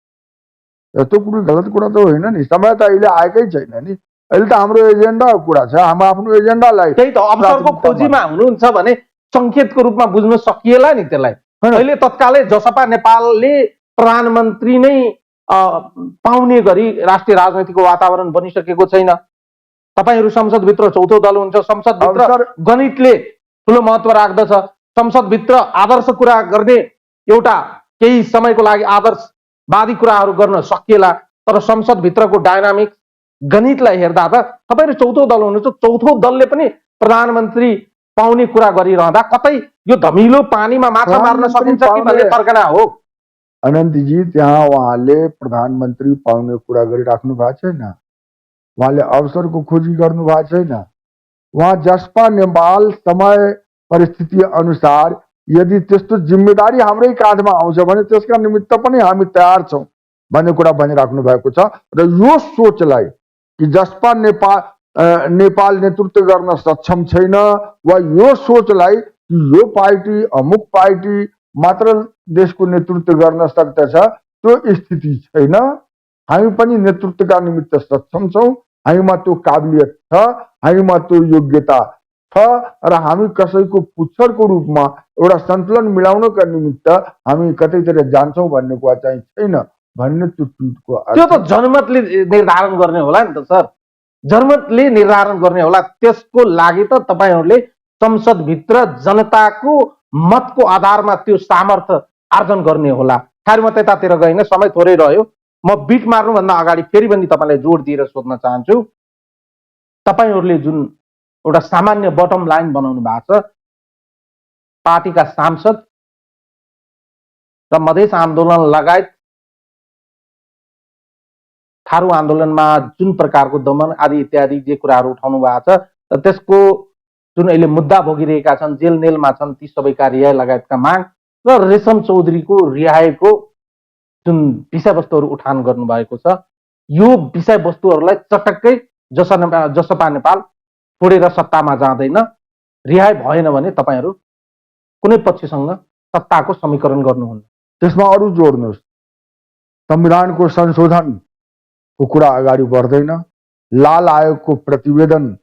यस्तो कुरो गलत कुरा त होइन नि। समय त अहिले आएकै छैन नि। अहिले त हाम्रो एजेन्डाको कुरा छ। हामी आफ्नो एजेन्डालाई त्यही त अवसरको खोजीमा हुनुहुन्छ भने सङ्केतको रूपमा बुझ्न सकिएला नि त्यसलाई। अहिले तत्कालै जसपा नेपालले प्रधानमन्त्री नै पाउने गरी राष्ट्रिय राजनीतिको वातावरण बनिसकेको छैन। तपाईहरू संसदभित्र चौथो दल हुन्छ, संसदभित्र गणितले ठुलो महत्त्व राख्दछ, संसदभित्र आदर्श कुरा गर्ने एउटा केही समयको लागि आदर्शवादी कुराहरू गर्न सकिएला। तर संसदभित्रको डायनामिक्स गणितलाई हेर्दा त तपाईहरू चौथो दल हुनुहुन्छ, चौथो दलले पनि प्रधानमन्त्री पाउने कुरा गरिरहँदा कतै यो धमिलो पानीमा माछा मार्न सकिन्छ कि भन्ने तर्कना हो। अनन्तजी, त्यहाँ उहाँले प्रधानमन्त्री पाउने कुरा गरिराख्नु भएको छैन, उहाँले अवसरको खोजी गर्नु भएको छैन। उहाँ जसपा नेपाल समय परिस्थिति अनुसार यदि त्यस्तो जिम्मेदारी हाम्रै काँधमा आउँछ भने त्यसका निमित्त पनि हामी तयार छौँ भन्ने कुरा भनिराख्नु भएको छ। र यो सोचलाई कि जसपा नेपाल नेतृत्व गर्न सक्षम छैन वा यो सोचलाई कि यो पार्टी अमुक पार्टी मात्र देशको नेतृत्व गर्न सक्दछ, त्यो स्थिति छैन। हामी पनि नेतृत्वका निमित्त सक्षम छौँ, हामीमा त्यो काबिलियत छ, हामीमा त्यो योग्यता छ र हामी कसैको पुच्छरको रूपमा एउटा सन्तुलन मिलाउनका निमित्त हामी कतैतिर जान्छौँ भन्ने कुरा चाहिँ छैन भन्ने त्यो ट्विटको त्यो अर्थ त जनमतले निर्धारण गर्ने होला नि त सर, जनमतले निर्धारण गर्ने होला। त्यसको लागि त तपाईहरूले संसदभित्र जनताको मतको आधारमा त्यो सामर्थ्य आर्जन गर्ने होला। खैर म त्यतातिर गइन, समय थोरै रह्यो। म बिट मार्नुभन्दा अगाडि फेरि पनि तपाईँलाई जोड दिएर सोध्न चाहन्छु, तपाईँहरूले जुन एउटा सामान्य बटम लाइन बनाउनु भएको छ, पार्टीका सांसद र मधेस आन्दोलन लगायत थारू आन्दोलनमा जुन प्रकारको दमन आदि इत्यादि जे कुराहरू उठाउनु भएको छ, र त्यसको जुन अहिले मुद्दा भोगिरहेका छन्, जेल नेलमा छन्, ती सबैका रिहाई लगायतका माग र रेशम चौधरीको रिहाईको जुन विषयवस्तुहरू उठान गर्नुभएको छ, यो विषयवस्तुहरूलाई चटक्कै जसपा नेपाल छोडेर सत्तामा जाँदैन। रिहाई भएन भने तपाईँहरू कुनै पक्षसँग सत्ताको समीकरण गर्नुहुन्न। त्यसमा अरू जोड्नुहोस्, संविधानको संशोधनको कुरा अगाडि बढ्दैन, लाल आयोगको प्रतिवेदन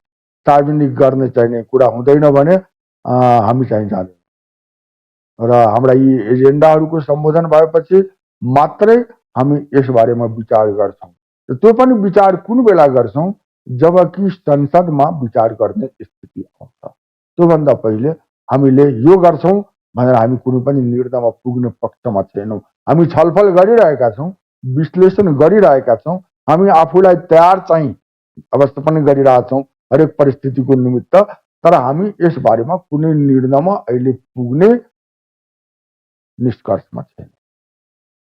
सार्वजनिक गर्ने चाहिने कुरा हुँदैन भने हामी चाहिँ जाँदैनौँ। र हाम्रा यी एजेन्डाहरूको सम्बोधन भएपछि मात्रै हामी यसबारेमा विचार गर्छौँ। र त्यो पनि विचार कुन बेला गर्छौँ, जबकि संसदमा विचार गर्ने स्थिति आउँछ। त्योभन्दा पहिले हामीले यो गर्छौँ भनेर हामी कुनै पनि निर्णयमा पुग्ने पक्षमा छैनौँ। हामी छलफल गरिरहेका छौँ, विश्लेषण गरिरहेका छौँ, हामी आफूलाई तयार चाहिँ अवस्था पनि गरिरहेछौँ हरेक परिस्थितिको निमित्त। तर हामी यसबारेमा कुनै निर्णयमा अहिले पुग्ने निष्कर्षमा छैन।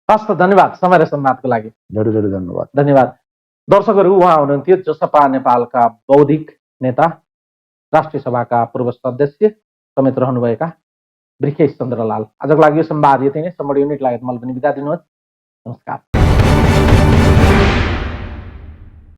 हस् त, धन्यवाद समय र सम्वादको लागि। धेरै धेरै धन्यवाद। धन्यवाद। दर्शकहरू, उहाँ हुनुहुन्थ्यो जसपा नेपालका बौद्धिक नेता, राष्ट्रिय सभाका पूर्व सदस्य समेत रहनुभएका ब्रिखेश चन्द्रलाल। आजको लागि यो संवाद यति नै। सम्बन्धी युनिट लगायत मलाई पनि बिदा दिनुहोस्। नमस्कार।